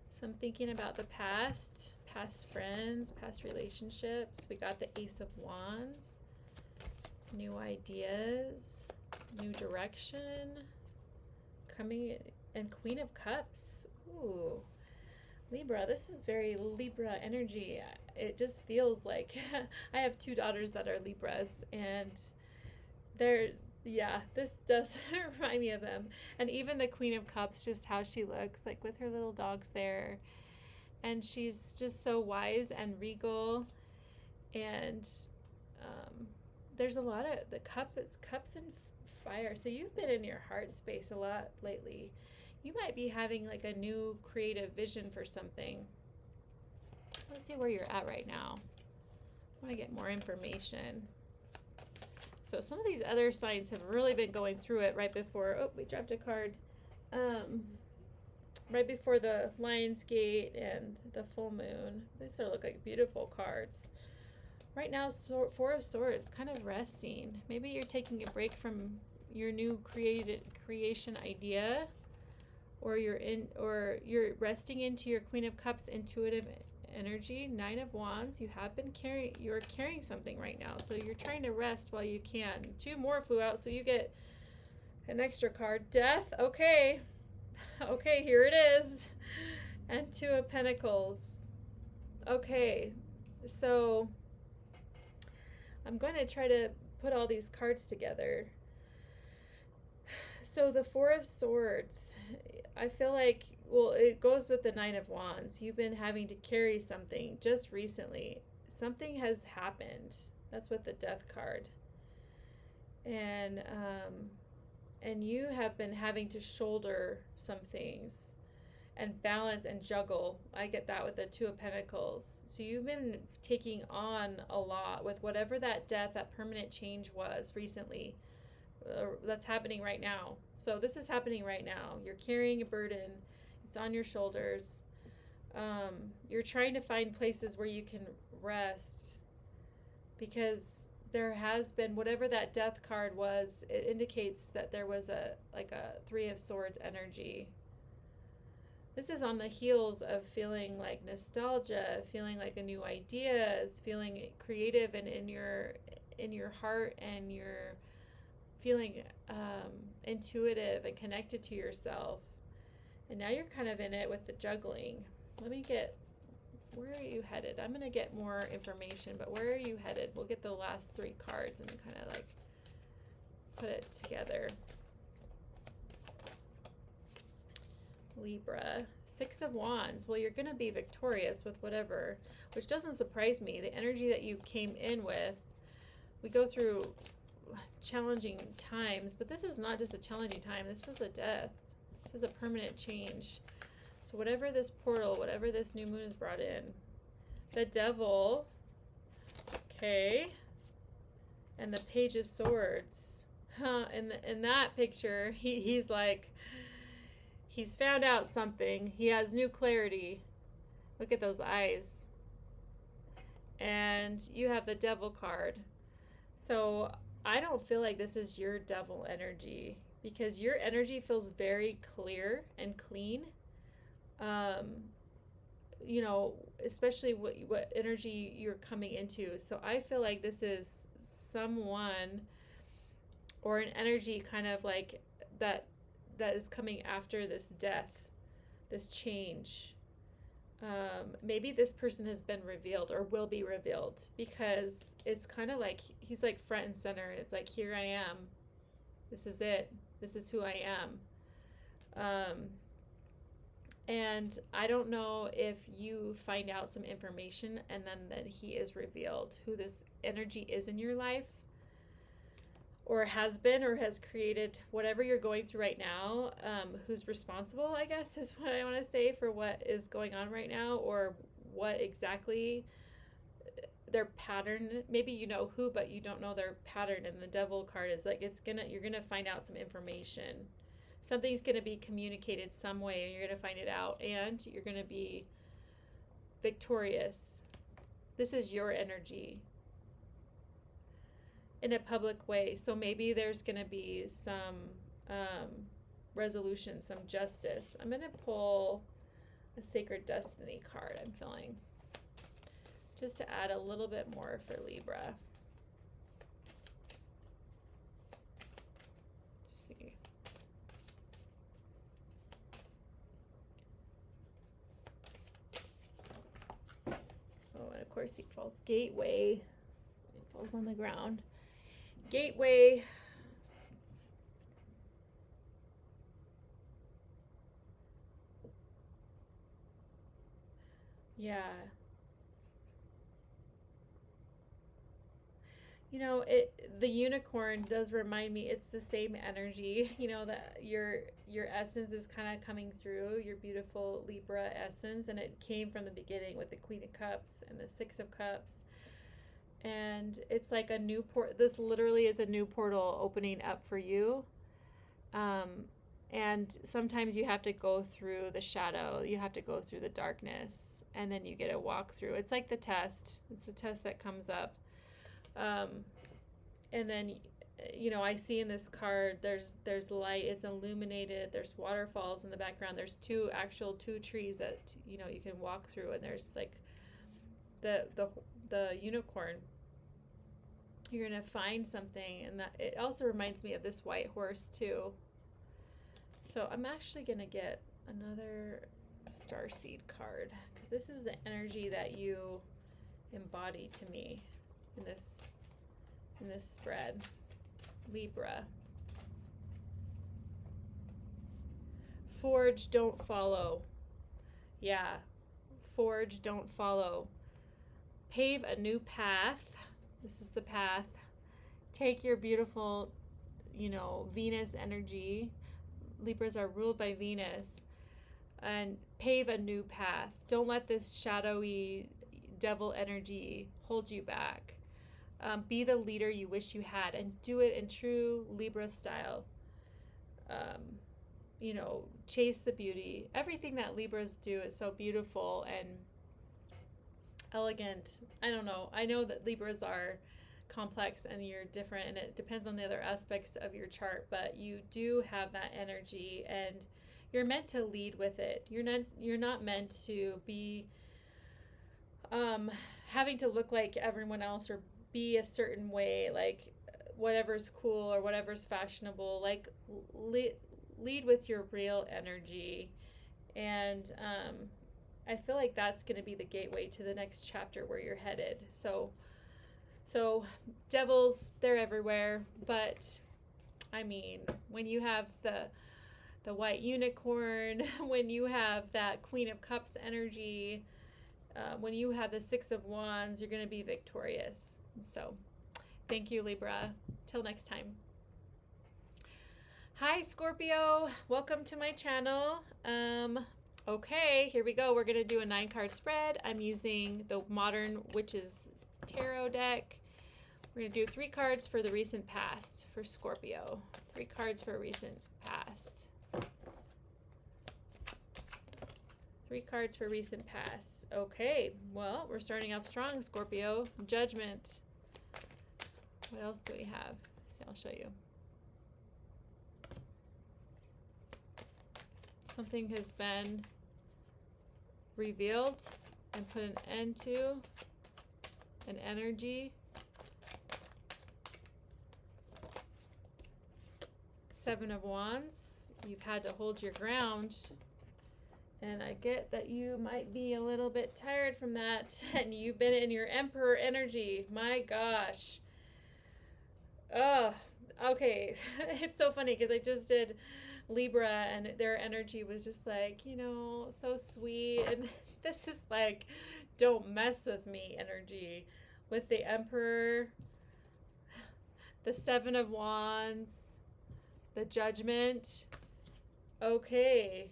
some thinking about the past, past friends, past relationships. We got the Ace of Wands, new ideas, new direction, coming, and Queen of Cups. Ooh, Libra, this is very Libra energy. It just feels like I have 2 daughters that are Libras, and this does remind me of them. And even the Queen of Cups, just how she looks, like with her little dogs there. And she's just so wise and regal. And there's a lot of the cups and fire. So you've been in your heart space a lot lately. You might be having like a new creative vision for something. Let's see where you're at right now. I want to get more information. So some of these other signs have really been going through it right before, oh, we dropped a card. Right before the Lion's Gate and the full moon. These look like beautiful cards. Right now, 4 of Swords, kind of resting. Maybe you're taking a break from your new creation idea, or you're resting into your Queen of Cups intuitive energy. 9 of Wands, you're carrying something right now, so you're trying to rest while you can. 2 more flew out, so you get an extra card. Death. Okay, here it is. And 2 of Pentacles. Okay, so I'm going to try to put all these cards together. So the 4 of Swords, I feel like, well, it goes with the 9 of Wands. You've been having to carry something just recently. Something has happened. That's with the Death card. And you have been having to shoulder some things and balance and juggle. I get that with the 2 of Pentacles. So you've been taking on a lot with whatever that death, that permanent change was recently. That's happening right now. So this is happening right now. You're carrying a burden. It's on your shoulders. You're trying to find places where you can rest, because there has been, whatever that Death card was, it indicates that there was a 3 of Swords energy. This is on the heels of feeling like nostalgia, feeling like a new ideas, feeling creative and in your heart, and you're feeling intuitive and connected to yourself. And now you're kind of in it with the juggling. Where are you headed? I'm going to get more information, but where are you headed? We'll get the last 3 cards and kind of like put it together. Libra, 6 of Wands. Well, you're going to be victorious with whatever, which doesn't surprise me. The energy that you came in with, we go through challenging times, but this is not just a challenging time. This was a death. This is a permanent change. So whatever this portal, whatever this new moon has brought in, the Devil, okay, and the Page of Swords. In that picture, he's like, he's found out something. He has new clarity. Look at those eyes. And you have the Devil card. So I don't feel like this is your Devil energy, because your energy feels very clear and clean. You know, especially what energy you're coming into. So I feel like this is someone or an energy kind of like that is coming after this death, this change. Maybe this person has been revealed or will be revealed, because it's kind of like he's like front and center, and it's like, here I am. This is it. This is who I am. And I don't know if you find out some information and then that he is revealed who this energy is in your life, or has been, or has created whatever you're going through right now, who's responsible, I guess, is what I want to say, for what is going on right now, or what exactly their pattern. Maybe you know who, but you don't know their pattern. And the Devil card is like, you're gonna find out some information. Something's gonna be communicated some way, and you're gonna find it out, and you're gonna be victorious. This is your energy in a public way. So maybe there's gonna be some resolution, some justice. I'm gonna pull a Sacred Destiny card, I'm feeling, just to add a little bit more for Libra. Let's see. Oh, and of course he falls. Gateway. It falls on the ground. Gateway. Yeah. You know, the unicorn does remind me, it's the same energy, you know, that your essence is kind of coming through, your beautiful Libra essence, and it came from the beginning with the Queen of Cups and the Six of Cups. And it's like a new this literally is a new portal opening up for you. And sometimes you have to go through the shadow, you have to go through the darkness, and then you get a walk through. It's like the test. It's the test that comes up. And then, you know, I see in this card, there's light, it's illuminated, there's waterfalls in the background, there's two trees that, you know, you can walk through, and there's like the unicorn. You're gonna find something, and that it also reminds me of this white horse too. So I'm actually gonna get another starseed card, because this is the energy that you embody to me in this spread. Libra. Forge, don't follow. Yeah. Forge, don't follow. Pave a new path. This is the path. Take your beautiful, you know, Venus energy. Libras are ruled by Venus. And pave a new path. Don't let this shadowy devil energy hold you back. Be the leader you wish you had, and do it in true Libra style. You know, chase the beauty. Everything that Libras do is so beautiful and elegant. I don't know. I know that Libras are complex and you're different, and it depends on the other aspects of your chart, but you do have that energy, and you're meant to lead with it. You're not meant to be having to look like everyone else or be a certain way, like whatever's cool or whatever's fashionable. Like lead with your real energy. And I feel like that's going to be the gateway to the next chapter where you're headed. So devils, they're everywhere, but I mean, when you have the white unicorn, when you have that Queen of Cups energy, when you have the Six of Wands, you're going to be victorious. So thank you, Libra. Till next time. Hi, Scorpio. Welcome to my channel. Okay, here we go. We're going to do a 9-card spread. I'm using the Modern Witches Tarot deck. We're going to do 3 cards for the recent past for Scorpio. 3 cards for a recent past. 3 cards for recent past. Okay, well, we're starting off strong, Scorpio. Judgment. What else do we have? So I'll show you. Something has been revealed and put an end to, an energy. 7 of Wands. You've had to hold your ground. And I get that you might be a little bit tired from that. And you've been in your Emperor energy. My gosh. Oh, okay. It's so funny because I just did Libra and their energy was just like, so sweet. And this is like, don't mess with me energy with the Emperor, the Seven of Wands, the Judgment. Okay.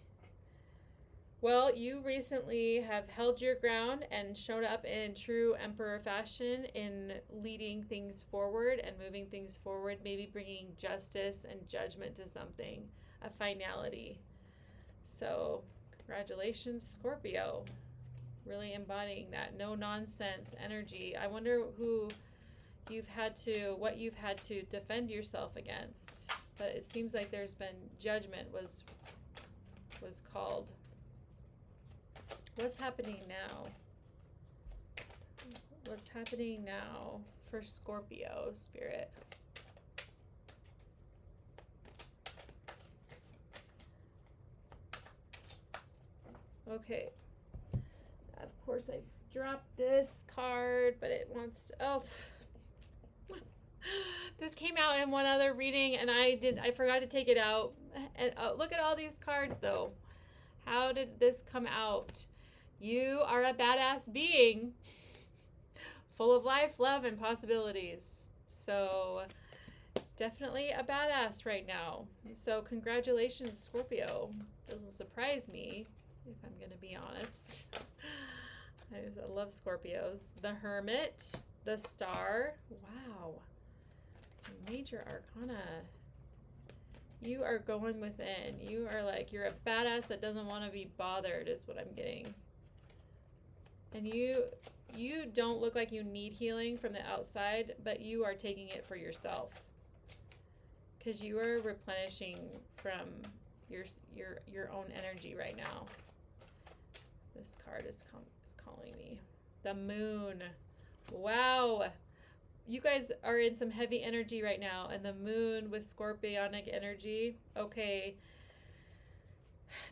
Well, you recently have held your ground and shown up in true emperor fashion in leading things forward and moving things forward, maybe bringing justice and judgment to something, a finality. So, congratulations, Scorpio. Really embodying that no nonsense energy. I wonder what you've had to defend yourself against. But it seems like there's been judgment was called. What's happening now? What's happening now for Scorpio spirit? Okay. Of course, I dropped this card, but it wants to. Oh. This came out in one other reading, and I forgot to take it out. And look at all these cards, though. How did this come out? You are a badass being, full of life, love, and possibilities. So, definitely a badass right now. So, congratulations, Scorpio. Doesn't surprise me, if I'm going to be honest. I love Scorpios. The Hermit, the Star. Wow. Some major arcana. You are going within. You are like, you're a badass that doesn't want to be bothered, is what I'm getting. And you don't look like you need healing from the outside, but you are taking it for yourself. Because you are replenishing from your own energy right now. This card is calling me. The Moon. Wow. You guys are in some heavy energy right now, and the Moon with scorpionic energy. Okay.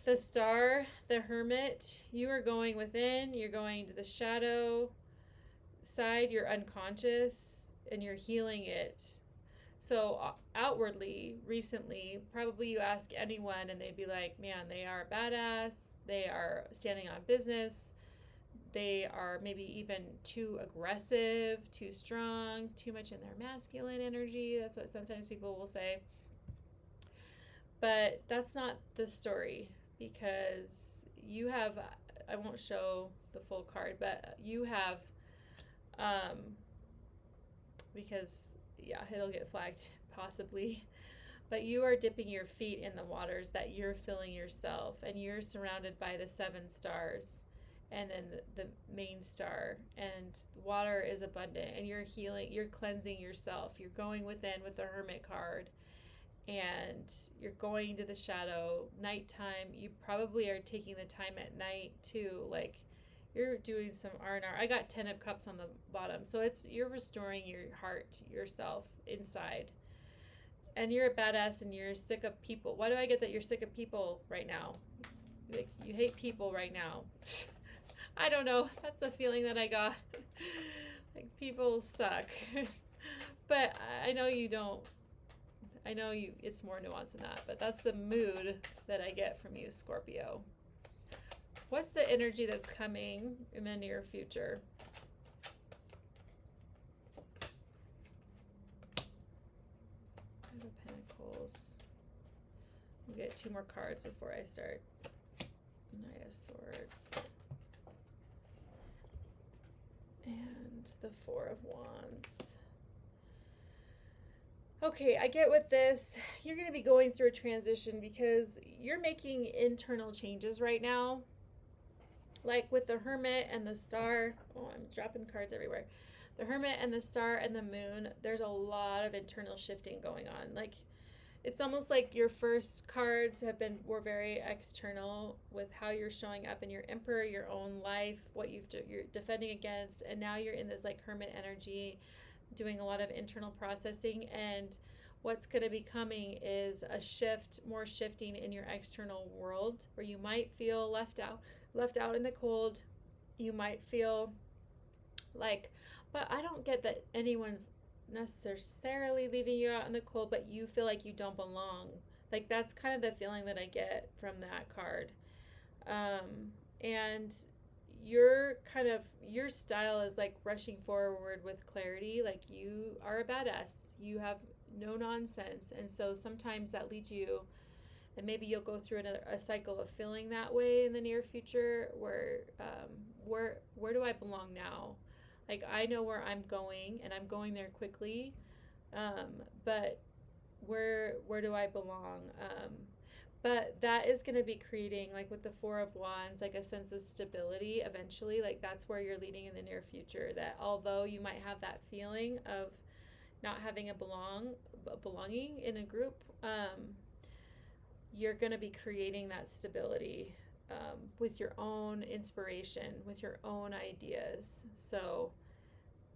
The Star, the Hermit, you are going within, you're going to the shadow side, you're unconscious, and you're healing it. So outwardly, recently, probably you ask anyone and they'd be like, man, they are badass, they are standing on business, they are maybe even too aggressive, too strong, too much in their masculine energy. That's what sometimes people will say. But that's not the story, because you have, I won't show the full card, but you have, because, yeah, it'll get flagged possibly, but you are dipping your feet in the waters that you're filling yourself, and you're surrounded by the 7 stars and then the main star, and water is abundant, and you're healing, you're cleansing yourself, you're going within with the Hermit card, and you're going to the shadow. Nighttime, you probably are taking the time at night too, like you're doing some R&R. I got 10 of Cups on the bottom, so you're restoring your heart, yourself inside. And you're a badass, and you're sick of people. Why do I get that you're sick of people right now? Like, you hate people right now. I don't know, that's the feeling that I got. Like, people suck. But I know you don't. I know it's more nuanced than that, but that's the mood that I get from you, Scorpio. What's the energy that's coming in the near future? Five of Pentacles. We'll get 2 more cards before I start. Knight of Swords. And the 4 of Wands. Okay, I get with this, you're going to be going through a transition because you're making internal changes right now. Like with the Hermit and the Star. Oh, I'm dropping cards everywhere. The Hermit and the Star and the Moon, there's a lot of internal shifting going on. Like, it's almost like your first cards were very external with how you're showing up in your Emperor, your own life, what you're defending against, and now you're in this like Hermit energy, doing a lot of internal processing, and what's going to be coming is a shift, more shifting in your external world, where you might feel left out in the cold. You might feel like, but I don't get that anyone's necessarily leaving you out in the cold, but you feel like you don't belong. Like that's kind of the feeling that I get from that card. And your style is like rushing forward with clarity. Like you are a badass. You have no nonsense. And so sometimes that leads you, and maybe you'll go through a cycle of feeling that way in the near future where where do I belong now? Like I know where I'm going and I'm going there quickly. But where do I belong? But that is going to be creating, like with the Four of Wands, like a sense of stability eventually. Like that's where you're leading in the near future. That although you might have that feeling of not having a belonging in a group, you're going to be creating that stability with your own inspiration, with your own ideas. So,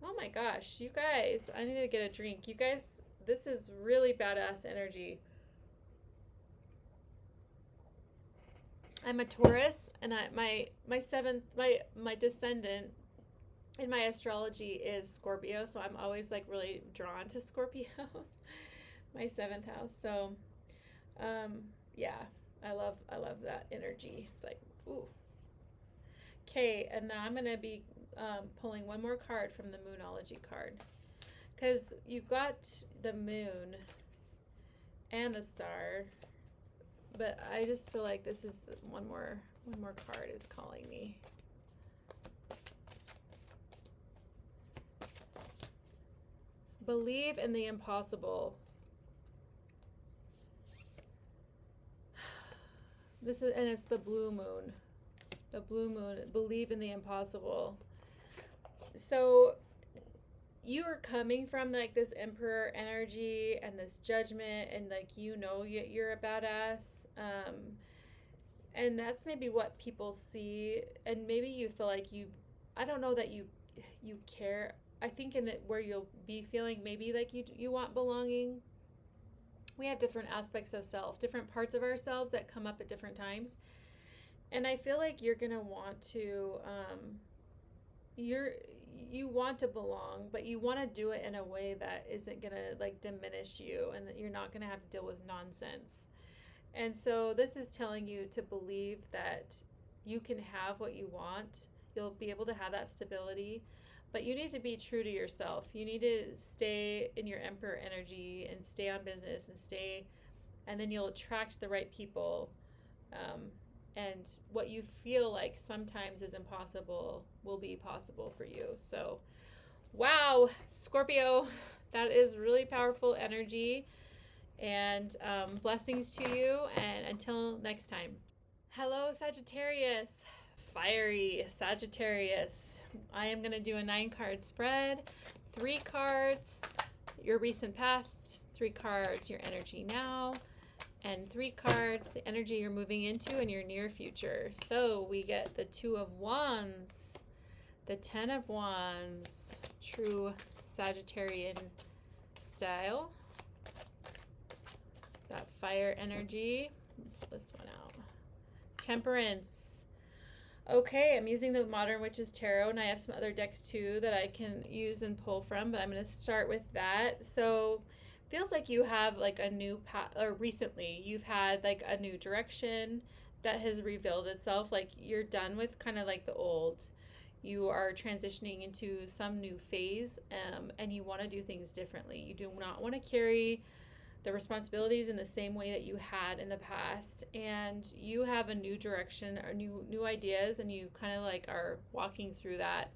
oh my gosh, you guys, I need to get a drink. You guys, this is really badass energy. I'm a Taurus, and my descendant in my astrology is Scorpio, so I'm always like really drawn to Scorpios, my seventh house. So, yeah, I love that energy. It's like, ooh. Okay, and now I'm gonna be pulling one more card from the Moonology card, because you got the moon and the star. But I just feel like this is one more card is calling me. Believe in the impossible. This is, and it's the blue moon. The blue moon. Believe in the impossible. So you are coming from like this emperor energy and this judgment, and like you're a badass, and that's maybe what people see, and maybe you feel like I don't know that you care. I think in that where you'll be feeling maybe like you want belonging. We have different aspects of self, different parts of ourselves that come up at different times, and I feel like you're gonna want to you want to belong, but you want to do it in a way that isn't going to like diminish you, and that you're not going to have to deal with nonsense. And so this is telling you to believe that you can have what you want. You'll be able to have that stability, but you need to be true to yourself. You need to stay in your emperor energy and stay on business and then you'll attract the right people. And what you feel like sometimes is impossible will be possible for you. So, wow, Scorpio, that is really powerful energy. And blessings to you. And until next time. Hello, Sagittarius. Fiery Sagittarius. I am going to do a 9-card spread. 3 cards, your recent past. 3 cards, your energy now. And 3 cards, the energy you're moving into in your near future. So we get the 2 of Wands, the 10 of Wands, true Sagittarian style. That fire energy. Pull this one out. Temperance. Okay, I'm using the Modern Witches Tarot, and I have some other decks too that I can use and pull from, but I'm going to start with that. So feels like you have like a new path, or recently you've had like a new direction that has revealed itself. Like you're done with kind of like the old. You are transitioning into some new phase, and you want to do things differently. You do not want to carry the responsibilities in the same way that you had in the past, and you have a new direction or new ideas, and you kind of like are walking through that,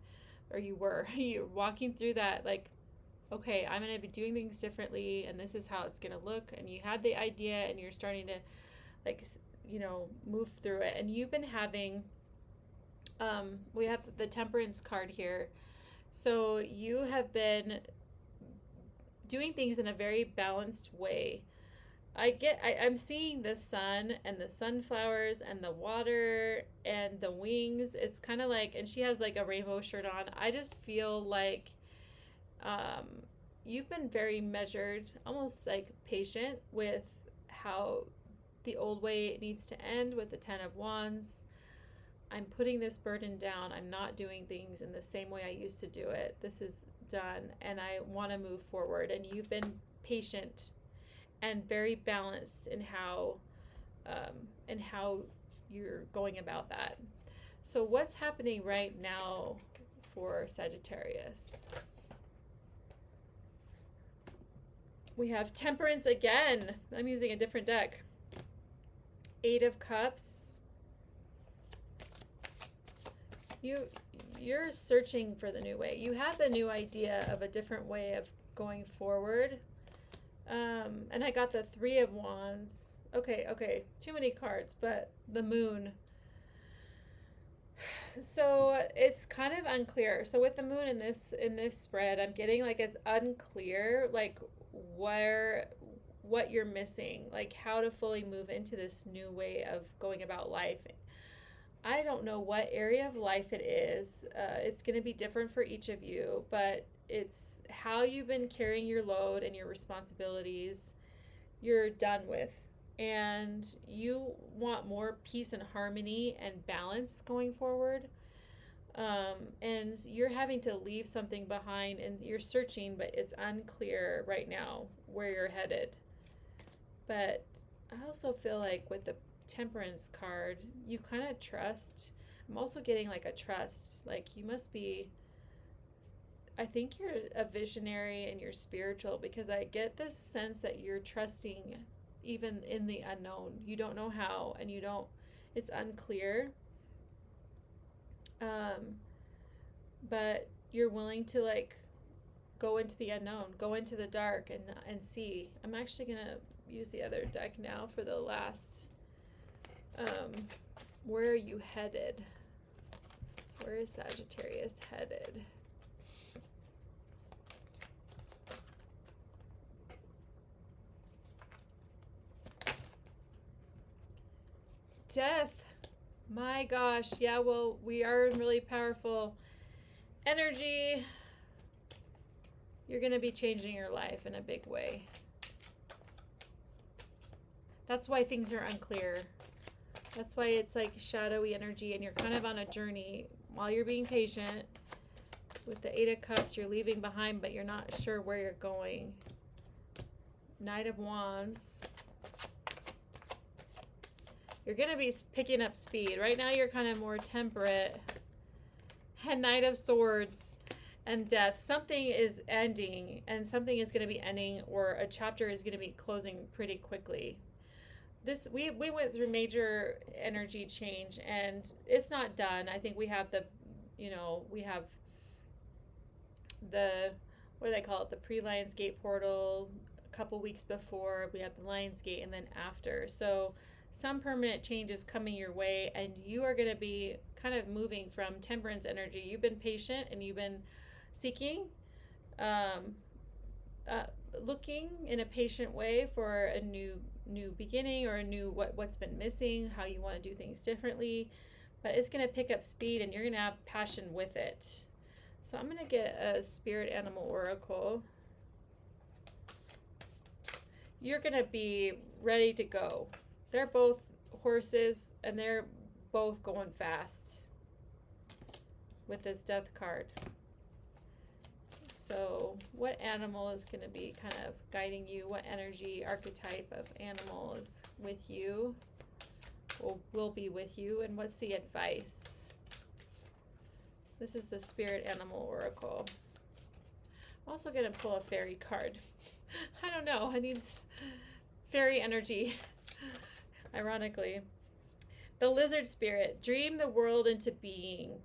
or you're walking through that, like, okay, I'm going to be doing things differently, and this is how it's going to look. And you had the idea, and you're starting to, like, move through it. And you've been having, we have the Temperance card here. So you have been doing things in a very balanced way. I'm seeing the sun and the sunflowers and the water and the wings. It's kind of like, and she has like a rainbow shirt on. I just feel like you've been very measured, almost like patient with how the old way needs to end with the 10 of Wands. I'm putting this burden down. I'm not doing things in the same way I used to do it. This is done, and I want to move forward. And you've been patient and very balanced in how you're going about that. So what's happening right now for Sagittarius? We have Temperance again. I'm using a different deck. 8 of Cups. You're searching for the new way. You have the new idea of a different way of going forward. And I got the 3 of Wands. Okay. Too many cards, but the Moon. So it's kind of unclear. So with the Moon in this spread, I'm getting like it's unclear, like what you're missing, like how to fully move into this new way of going about life. I don't know what area of life it is. It's going to be different for each of you, but it's how you've been carrying your load and your responsibilities you're done with. And you want more peace and harmony and balance going forward. And you're having to leave something behind, and you're searching, but it's unclear right now where you're headed. But I also feel like with the Temperance card, you kind of trust. I'm also getting like a trust, like you must be, I think you're a visionary and you're spiritual, because I get this sense that you're trusting even in the unknown. You don't know how, and it's unclear. But you're willing to like go into the unknown, go into the dark and see. I'm actually going to use the other deck now for the last. Where are you headed? Where is Sagittarius headed? Death. My gosh. Yeah, well, we are in really powerful energy. You're going to be changing your life in a big way. That's why things are unclear. That's why it's like shadowy energy, and you're kind of on a journey while you're being patient. With the 8 of Cups, you're leaving behind, but you're not sure where you're going. Knight of Wands. You're going to be picking up speed. Right now, you're kind of more temperate. And Knight of Swords and Death. Something is ending, and something is going to be ending, or a chapter is going to be closing pretty quickly. We went through major energy change, and it's not done. I think we have we have the, what do they call it? The pre-Lionsgate portal a couple weeks before. We have the Lionsgate, and then after. So some permanent change is coming your way, and you are going to be kind of moving from Temperance energy. You've been patient, and you've been seeking, looking in a patient way for a new beginning, or a new what's been missing, how you want to do things differently. But it's going to pick up speed, and you're going to have passion with it. So I'm going to get a spirit animal oracle. You're going to be ready to go. They're both horses, and they're both going fast with this Death card. So what animal is going to be kind of guiding you? What energy, archetype of animal is with you, or will be with you? And what's the advice? This is the Spirit Animal Oracle. I'm also going to pull a fairy card. I don't know. I need this fairy energy, ironically. The Lizard Spirit. Dream the world into being.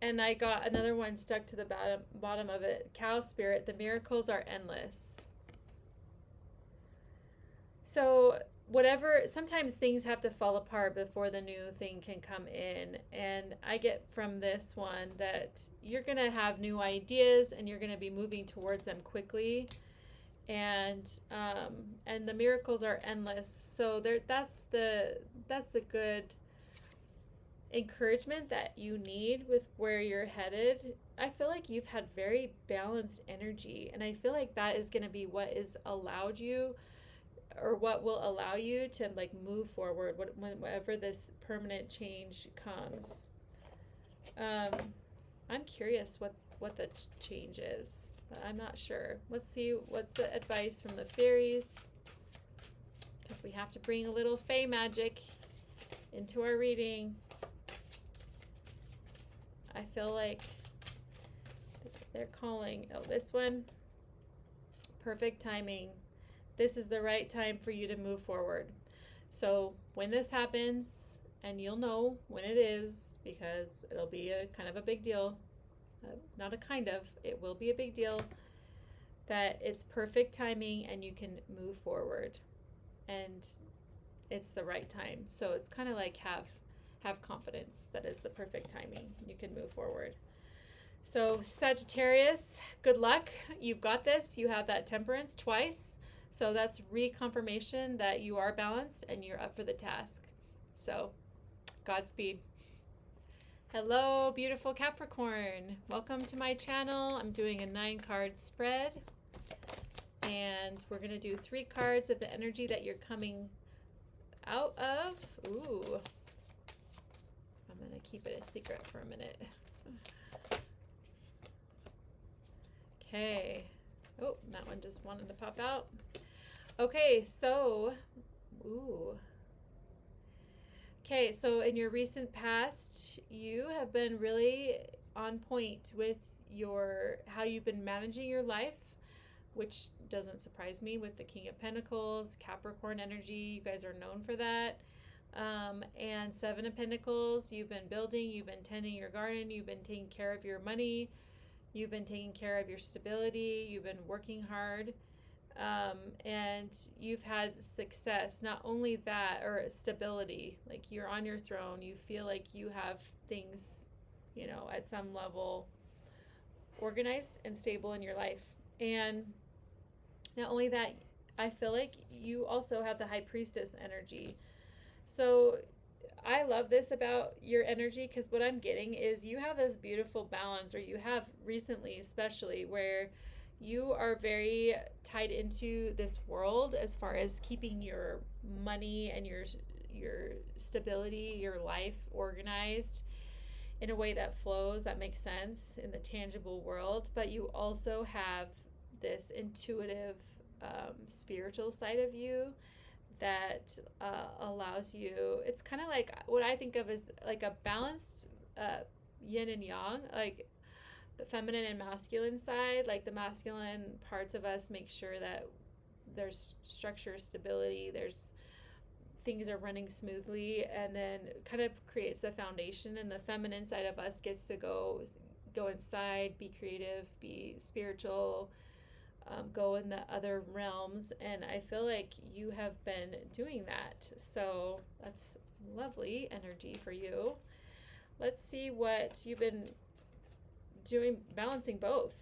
And I got another one stuck to the bottom of it. Cow Spirit, the miracles are endless. So sometimes things have to fall apart before the new thing can come in. And I get from this one that you're going to have new ideas, and you're going to be moving towards them quickly. And the miracles are endless. So that's the good encouragement that you need with where you're headed. I feel like you've had very balanced energy, and I feel like that is going to be what is allowed you or what will allow you to like move forward whenever this permanent change comes. I'm curious what the change is, but I'm not sure. Let's see what's the advice from the fairies, because we have to bring a little fae magic into our reading. I feel like they're calling, oh, this one, perfect timing. This is the right time for you to move forward. So when this happens, and you'll know when it is, because it'll be a kind of a big deal, not a kind of, it will be a big deal, that it's perfect timing and you can move forward, and it's the right time. So it's kind of like have confidence that is the perfect timing. You can move forward. So Sagittarius, good luck. You've got this. You have that temperance twice. So that's reconfirmation that you are balanced and you're up for the task. So Godspeed. Hello, beautiful Capricorn. Welcome to my channel. I'm doing a 9-card spread. And we're going to do 3 cards of the energy that you're coming out of. Ooh. I'm going to keep it a secret for a minute. Okay. Oh, that one just wanted to pop out. Okay, so, ooh. Okay, so in your recent past, you have been really on point with how you've been managing your life, which doesn't surprise me with the King of Pentacles, Capricorn energy. You guys are known for that. And 7 of Pentacles, you've been building, you've been tending your garden, you've been taking care of your money, you've been taking care of your stability, you've been working hard, and you've had success. Not only that, or stability, like you're on your throne, you feel like you have things, you know, at some level organized and stable in your life. And not only that, I feel like you also have the High Priestess energy. So I love this about your energy, because what I'm getting is you have this beautiful balance, or you have recently especially, where you are very tied into this world as far as keeping your money and your stability, your life organized in a way that flows, that makes sense in the tangible world. But you also have this intuitive spiritual side of you that allows you, it's kind of like what I think of as like a balanced yin and yang, like the feminine and masculine side. Like the masculine parts of us make sure that there's structure, stability, there's things are running smoothly, and then kind of creates a foundation. And the feminine side of us gets to go inside, be creative, be spiritual, go in the other realms. And I feel like you have been doing that. So that's lovely energy for you. Let's see what you've been doing, balancing both.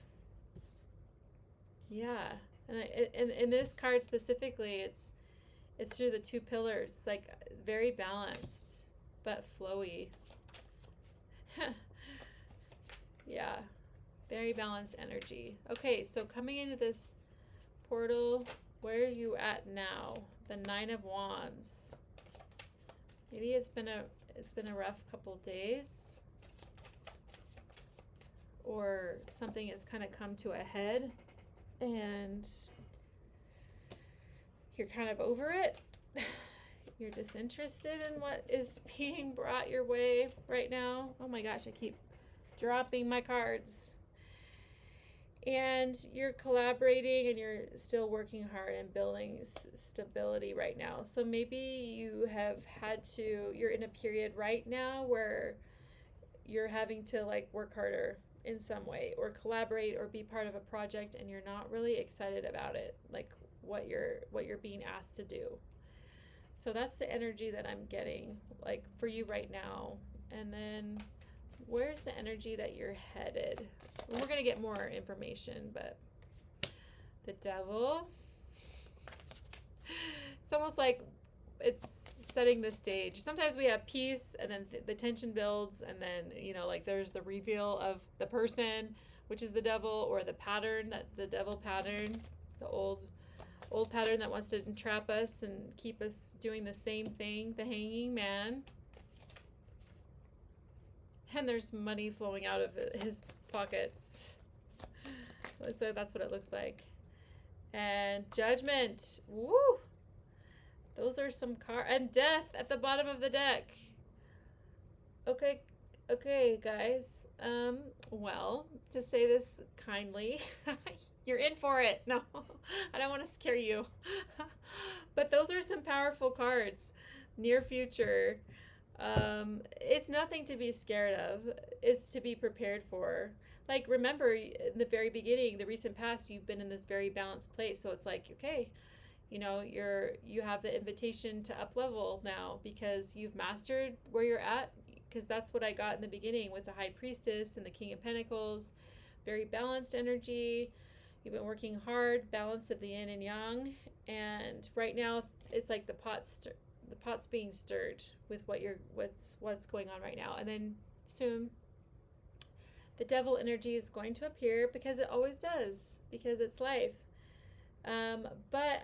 Yeah. And in this card specifically, it's through the 2 pillars, like very balanced, but flowy. Yeah. Very balanced energy. Okay, so coming into this portal, where are you at now? The 9 of Wands. Maybe it's been a rough couple days, or something has kind of come to a head and you're kind of over it. You're disinterested in what is being brought your way right now. Oh my gosh, I keep dropping my cards. And you're collaborating and you're still working hard and building stability right now. So maybe you have you're in a period right now where you're having to like work harder in some way, or collaborate, or be part of a project, and you're not really excited about it, like what you're being asked to do. So that's the energy that I'm getting, like for you right now. And then where's the energy that you're headed? We're going to get more information, but the Devil, it's almost like it's setting the stage. Sometimes we have peace, and then the tension builds, and then, you know, like there's the reveal of the person, which is the Devil, or the pattern, that's the Devil pattern, the old old pattern that wants to entrap us and keep us doing the same thing. The Hanging Man. And there's money flowing out of his pockets. So that's what it looks like. And Judgment. Woo! Those are some cards. And Death at the bottom of the deck. Okay, guys. Well, to say this kindly, you're in for it. No, I don't want to scare you. But those are some powerful cards. Near future. It's nothing to be scared of. It's to be prepared for. Like, remember, in the very beginning, the recent past, you've been in this very balanced place. So it's like, okay, you know, you have the invitation to up level now because you've mastered where you're at. Because that's what I got in the beginning with the High Priestess and the King of Pentacles. Very balanced energy. You've been working hard, balance of the yin and yang. And right now, it's like the pot's being stirred with what's going on right now. And then soon, the Devil energy is going to appear because it always does, because it's life. But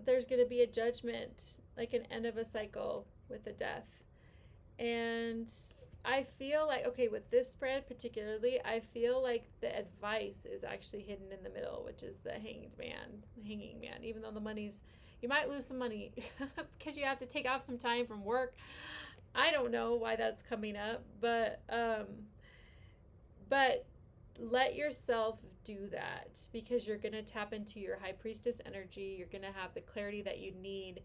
there's going to be a judgment, like an end of a cycle with the Death. And I feel like, okay, with this spread particularly, I feel like the advice is actually hidden in the middle, which is the Hanging Man. Even though the money's, you might lose some money because you have to take off some time from work. I don't know why that's coming up, but let yourself do that because you're going to tap into your High Priestess energy. You're going to have the clarity that you need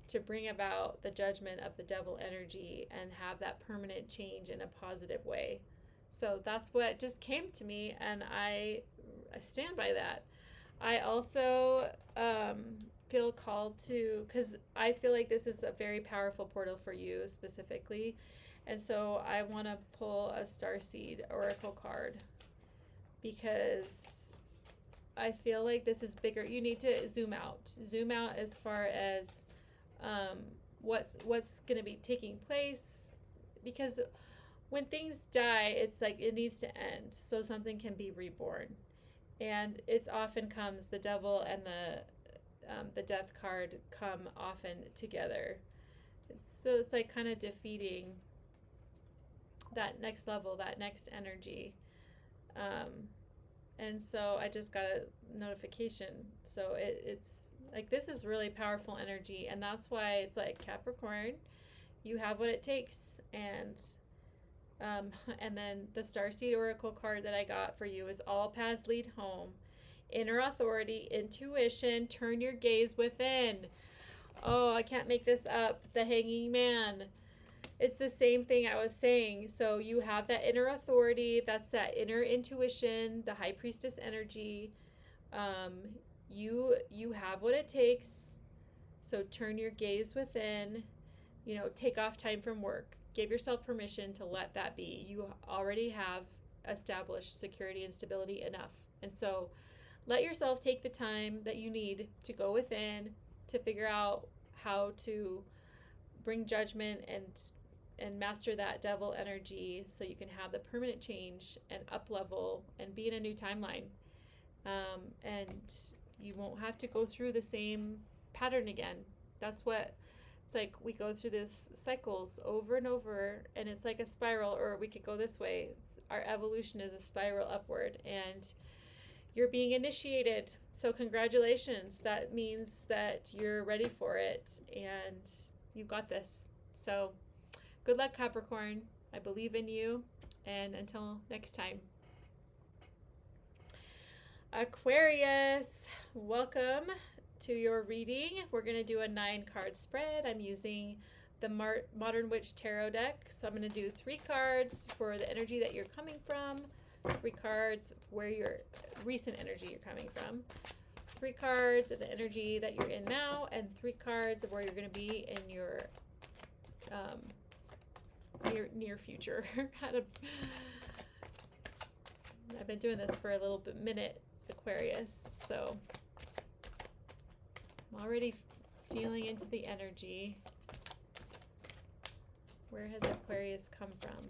to bring about the judgment of the Devil energy and have that permanent change in a positive way. So that's what just came to me, and I stand by that. I also feel called to, because I feel like this is a very powerful portal for you specifically, and so I want to pull a Starseed Oracle card because I feel like this is bigger. You need to zoom out as far as what's going to be taking place, because when things die, it's like it needs to end so something can be reborn. And it's often comes the Devil and the Death card come often together. So it's like kind of defeating that next level, that next energy. And so I just got a notification. So it's like, this is really powerful energy. And that's why it's like, Capricorn, you have what it takes. And then the Starseed Oracle card that I got for you is all paths lead home. Inner authority, intuition, turn your gaze within. Oh, I can't make this up. The Hanging Man. It's the same thing I was saying. So you have that inner authority. That's that inner intuition, the High Priestess energy. You have what it takes. So turn your gaze within. You know, take off time from work. Give yourself permission to let that be. You already have established security and stability enough. And so let yourself take the time that you need to go within to figure out how to bring judgment and master that Devil energy so you can have the permanent change and up level and be in a new timeline. And you won't have to go through the same pattern again. That's what it's like. We go through this cycles over and over, and it's like a spiral, or we could go this way. Our evolution is a spiral upward, and you're being initiated. So congratulations. That means that you're ready for it, and you've got this. So good luck, Capricorn. I believe in you, and until next time. Aquarius, welcome to your reading. We're going to do a 9-card spread. I'm using the Modern Witch Tarot deck. So I'm going to do 3 cards for the energy that you're coming from, 3 cards where your recent energy you're coming from, 3 cards of the energy that you're in now, and 3 cards of where you're going to be in your near future. I've been doing this for a little minute, Aquarius, so I'm already feeling into the energy. Where has Aquarius come from?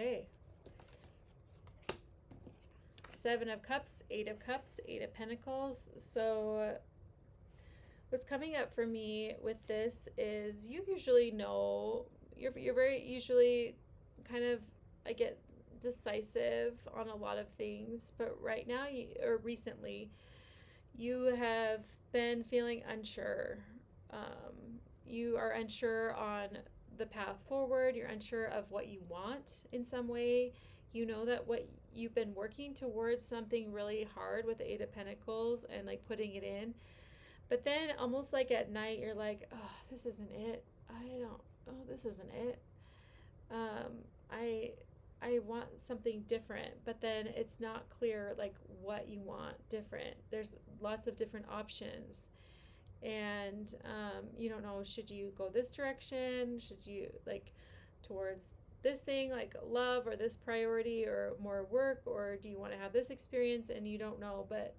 Okay. 7 of Cups, 8 of Cups, 8 of Pentacles. So what's coming up for me with this is you usually know, you're very usually kind of, I get decisive on a lot of things, but right now, or recently, you have been feeling unsure. You are unsure on the path forward. You're unsure of what you want in some way. You know that what you've been working towards something really hard with the 8 of Pentacles and like putting it in. But then almost like at night, you're like, oh, this isn't it. This isn't it. I want something different, but then it's not clear like what you want different. There's lots of different options, and you don't know, should you go this direction? Should you like towards this thing like love or this priority or more work, or do you want to have this experience? And you don't know, but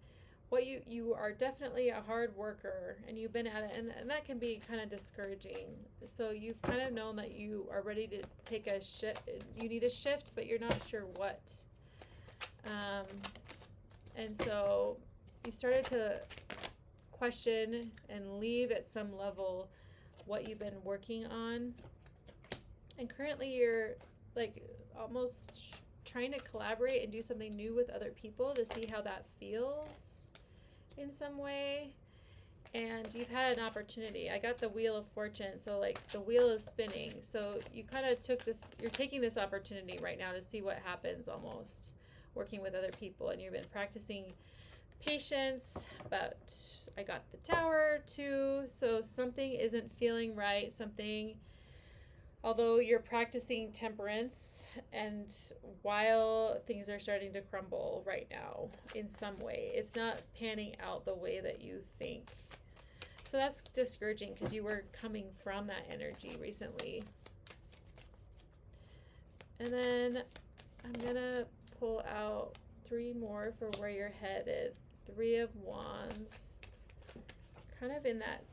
what you are definitely a hard worker, and you've been at it, and that can be kind of discouraging. So you've kind of known that you are ready to take a shift. You need a shift, but you're not sure what. And so you started to question and leave at some level what you've been working on. And currently you're like almost trying to collaborate and do something new with other people to see how that feels in some way. And you've had an opportunity. I got the Wheel of Fortune, so like the wheel is spinning. So you kind of you're taking this opportunity right now to see what happens, almost working with other people. And you've been practicing patience, but I got the Tower too. So something isn't feeling right. Although you're practicing temperance, and while things are starting to crumble right now in some way, it's not panning out the way that you think. So that's discouraging because you were coming from that energy recently. And then I'm going to pull out 3 more for where you're headed. 3 of Wands. Kind of in that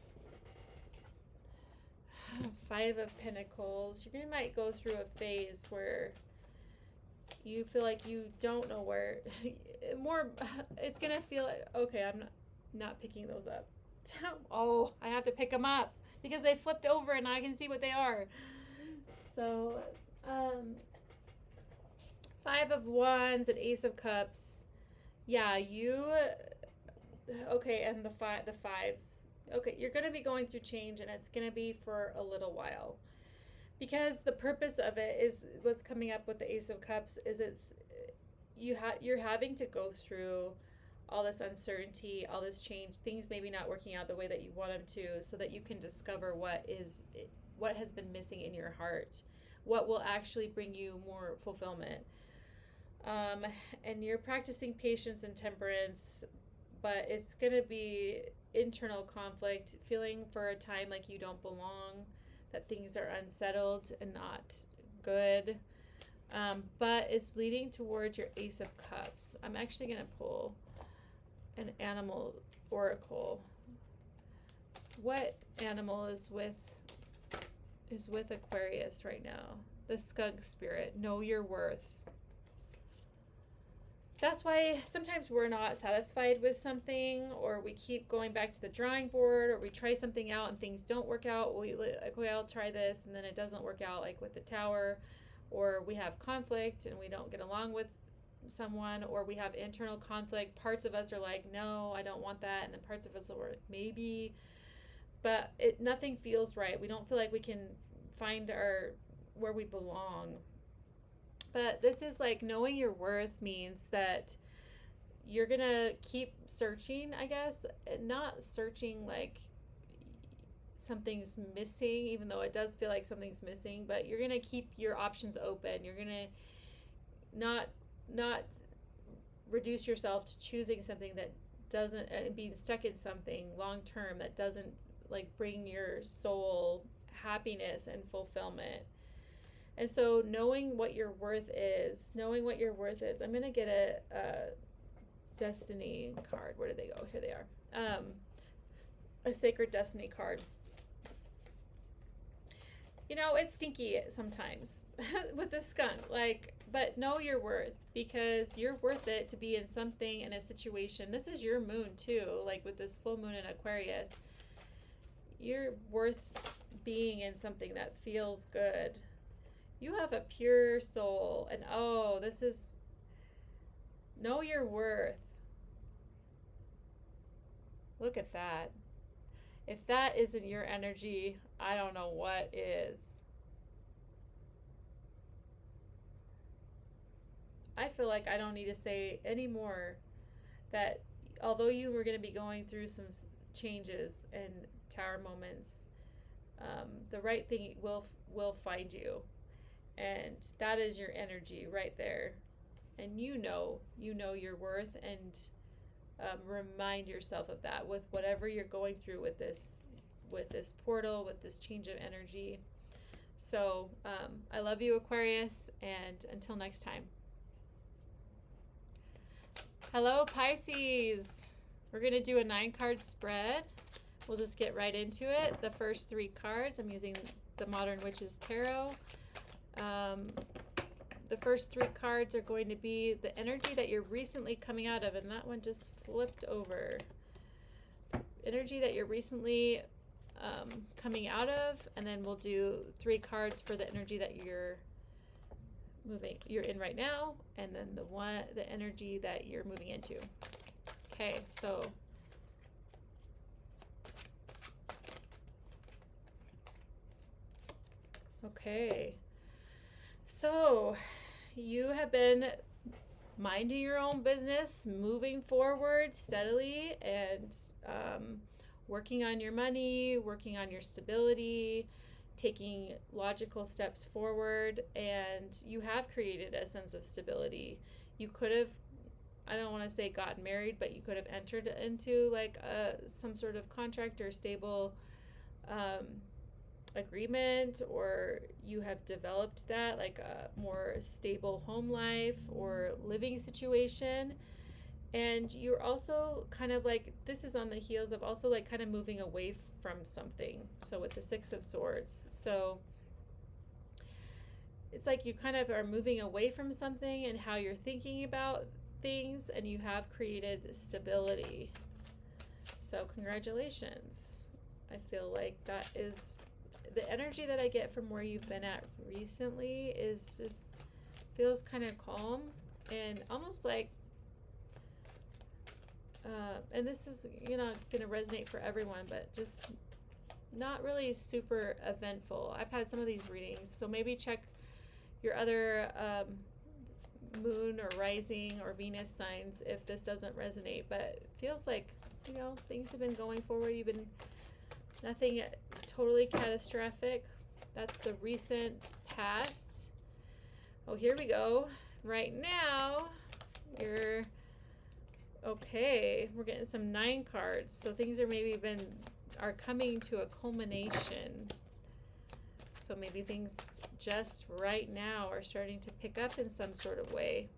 5 of Pentacles. You might go through a phase where you feel like you don't know where. It's going to feel like, okay, I'm not picking those up. Oh, I have to pick them up because they flipped over and I can see what they are. So, 5 of Wands and Ace of Cups. Yeah, okay, and the fives. Okay, you're going to be going through change, and it's going to be for a little while. Because the purpose of it is what's coming up with the Ace of Cups is you're having to go through all this uncertainty, all this change, things maybe not working out the way that you want them to, so that you can discover what has been missing in your heart, what will actually bring you more fulfillment. And you're practicing patience and temperance, but it's going to be internal conflict, feeling for a time like you don't belong, that things are unsettled and not good. But it's leading towards your Ace of Cups. I'm actually going to pull an animal oracle. What animal is with Aquarius right now? The skunk spirit. Know your worth. That's why sometimes we're not satisfied with something, or we keep going back to the drawing board, or we try something out and things don't work out. I'll try this, and then it doesn't work out, like with the Tower, or we have conflict and we don't get along with someone, or we have internal conflict. Parts of us are like, no, I don't want that, and then parts of us are like, maybe, but nothing feels right. We don't feel like we can find where we belong. But this is like knowing your worth means that you're going to keep searching, I guess, not searching like something's missing, even though it does feel like something's missing, but you're going to keep your options open. You're going to not reduce yourself to choosing something that doesn't, being stuck in something long term that doesn't like bring your soul happiness and fulfillment. And so knowing what your worth is, I'm going to get a destiny card. Where did they go? Here they are. A sacred destiny card. You know, it's stinky sometimes with the skunk. Like, but know your worth, because you're worth it to be in something, in a situation. This is your moon too, like with this full moon in Aquarius. You're worth being in something that feels good. You have a pure soul, and oh, this is, know your worth. Look at that. If that isn't your energy, I don't know what is. I feel like I don't need to say anymore that although you were going to be going through some changes and tower moments, the right thing will find you, and that is your energy right there. And you know your worth, and remind yourself of that with whatever you're going through with this portal, with this change of energy. So I love you, Aquarius, and until next time. Hello, Pisces. We're going to do a 9-card spread. We'll just get right into it. The first 3 cards, I'm using the Modern Witches Tarot. The first 3 cards are going to be the energy that you're recently coming out of, and that one just flipped over. Energy that you're recently coming out of, and then we'll do 3 cards for the energy that you're in right now, and then the energy that you're moving into. Okay, so so you have been minding your own business, moving forward steadily, and working on your money, working on your stability, taking logical steps forward, and you have created a sense of stability. You could have, I don't want to say gotten married, but you could have entered into like some sort of contract or stable agreement, or you have developed that, like a more stable home life or living situation. And you're also kind of like, this is on the heels of also like kind of moving away from something. So with the 6 of Swords, so it's like you kind of are moving away from something and how you're thinking about things, and you have created stability. So congratulations. I feel like that is the energy that I get from where you've been at recently. Is just feels kind of calm and almost like and this is, going to resonate for everyone, but just not really super eventful. I've had some of these readings, so maybe check your other moon or rising or Venus signs if this doesn't resonate. But it feels like, things have been going forward. You've been nothing totally catastrophic. That's the recent past. Oh, here we go. Right now, you're okay. We're getting some 9 cards. So things are coming to a culmination. So maybe things just right now are starting to pick up in some sort of way.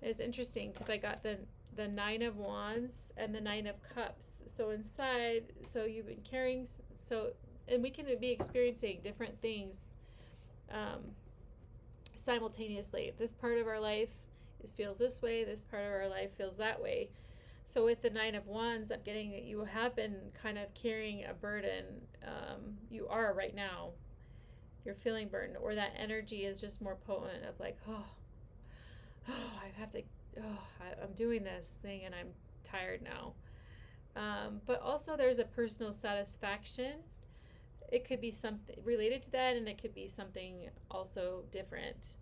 And it's interesting because I got the 9 of Wands and the 9 of Cups. So inside, so you've been carrying, and we can be experiencing different things simultaneously. This part of our life feels this way, this part of our life feels that way. So with the 9 of Wands, I'm getting that you have been kind of carrying a burden. You are right now. You're feeling burdened, or that energy is just more potent of like, I'm doing this thing and I'm tired now. But also there's a personal satisfaction. It could be something related to that, and it could be something also different.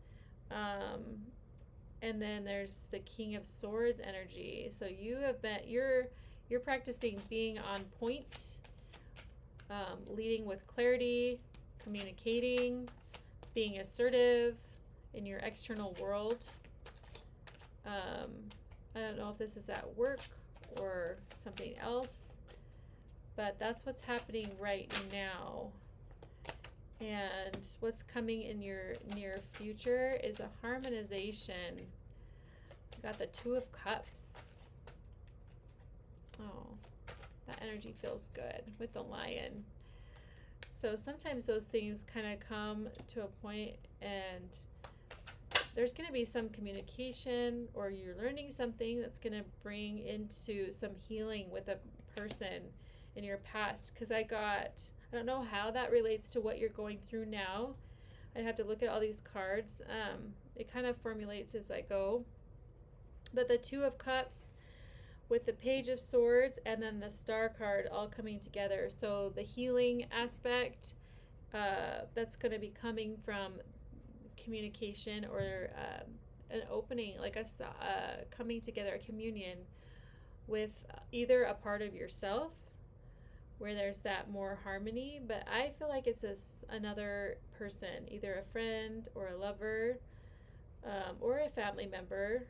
And then there's the King of Swords energy. So you're practicing being on point, leading with clarity, communicating, being assertive in your external world. I don't know if this is at work or something else, but that's what's happening right now. And what's coming in your near future is a harmonization. You got the 2 of Cups. Oh, that energy feels good with the Lion. So sometimes those things kind of come to a point and there's going to be some communication, or you're learning something that's going to bring into some healing with a person in your past. Because I don't know how that relates to what you're going through now. I have to look at all these cards. It kind of formulates as I go. But the Two of Cups with the Page of Swords and then the Star card all coming together. So the healing aspect, that's going to be coming from communication, or an opening, like a coming together, a communion with either a part of yourself where there's that more harmony, but I feel like it's another person, either a friend or a lover, or a family member.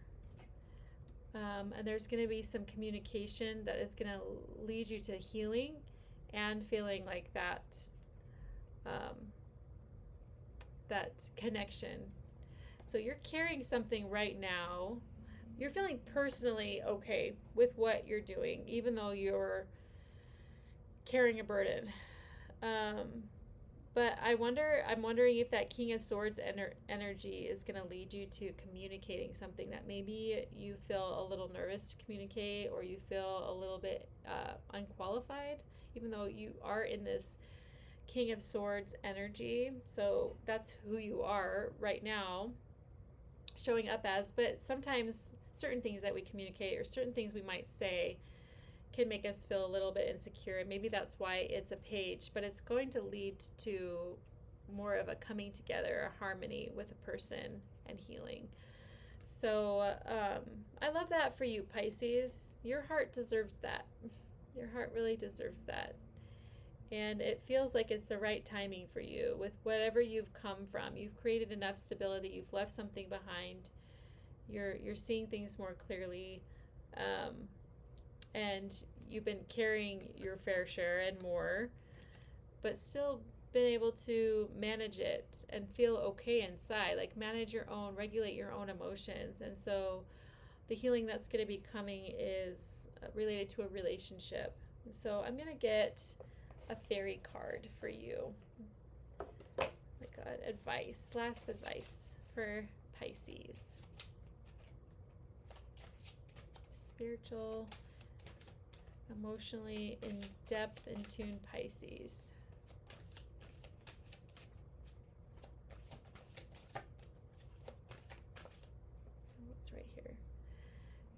And there's going to be some communication that is going to lead you to healing and feeling like that that connection. So you're carrying something right now. You're feeling personally okay with what you're doing, even though you're carrying a burden. But I'm wondering if that King of Swords energy is going to lead you to communicating something that maybe you feel a little nervous to communicate, or you feel a little bit unqualified, even though you are in this King of Swords energy. So that's who you are right now, showing up as. But sometimes certain things that we communicate, or certain things we might say, can make us feel a little bit insecure, and maybe that's why it's a page, but it's going to lead to more of a coming together, a harmony with a person, and healing. So I love that for you, Pisces. Your heart deserves that. Your heart really deserves that. And it feels like it's the right timing for you with whatever you've come from. You've created enough stability. You've left something behind. You're seeing things more clearly. And you've been carrying your fair share and more, but still been able to manage it and feel okay inside, like regulate your own emotions. And so the healing that's going to be coming is related to a relationship. So I'm going to get a fairy card for you. Oh my God, last advice for Pisces. Spiritual, emotionally in depth, in tune Pisces. What's right here?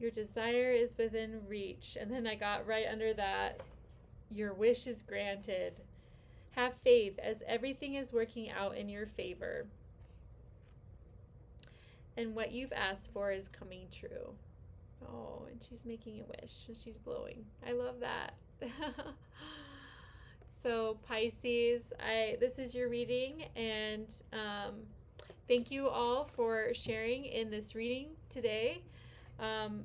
Your desire is within reach. And then I got right under that, your wish is granted. Have faith, as everything is working out in your favor. And what you've asked for is coming true. Oh, and she's making a wish, and she's blowing. I love that. So Pisces, this is your reading, and thank you all for sharing in this reading today.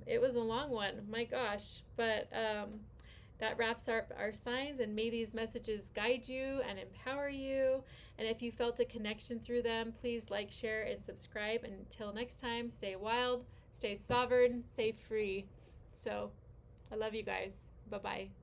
It was a long one, my gosh, but that wraps up our signs, and may these messages guide you and empower you. And if you felt a connection through them, please like, share, and subscribe. Until next time, stay wild, stay sovereign, stay free. So I love you guys. Bye-bye.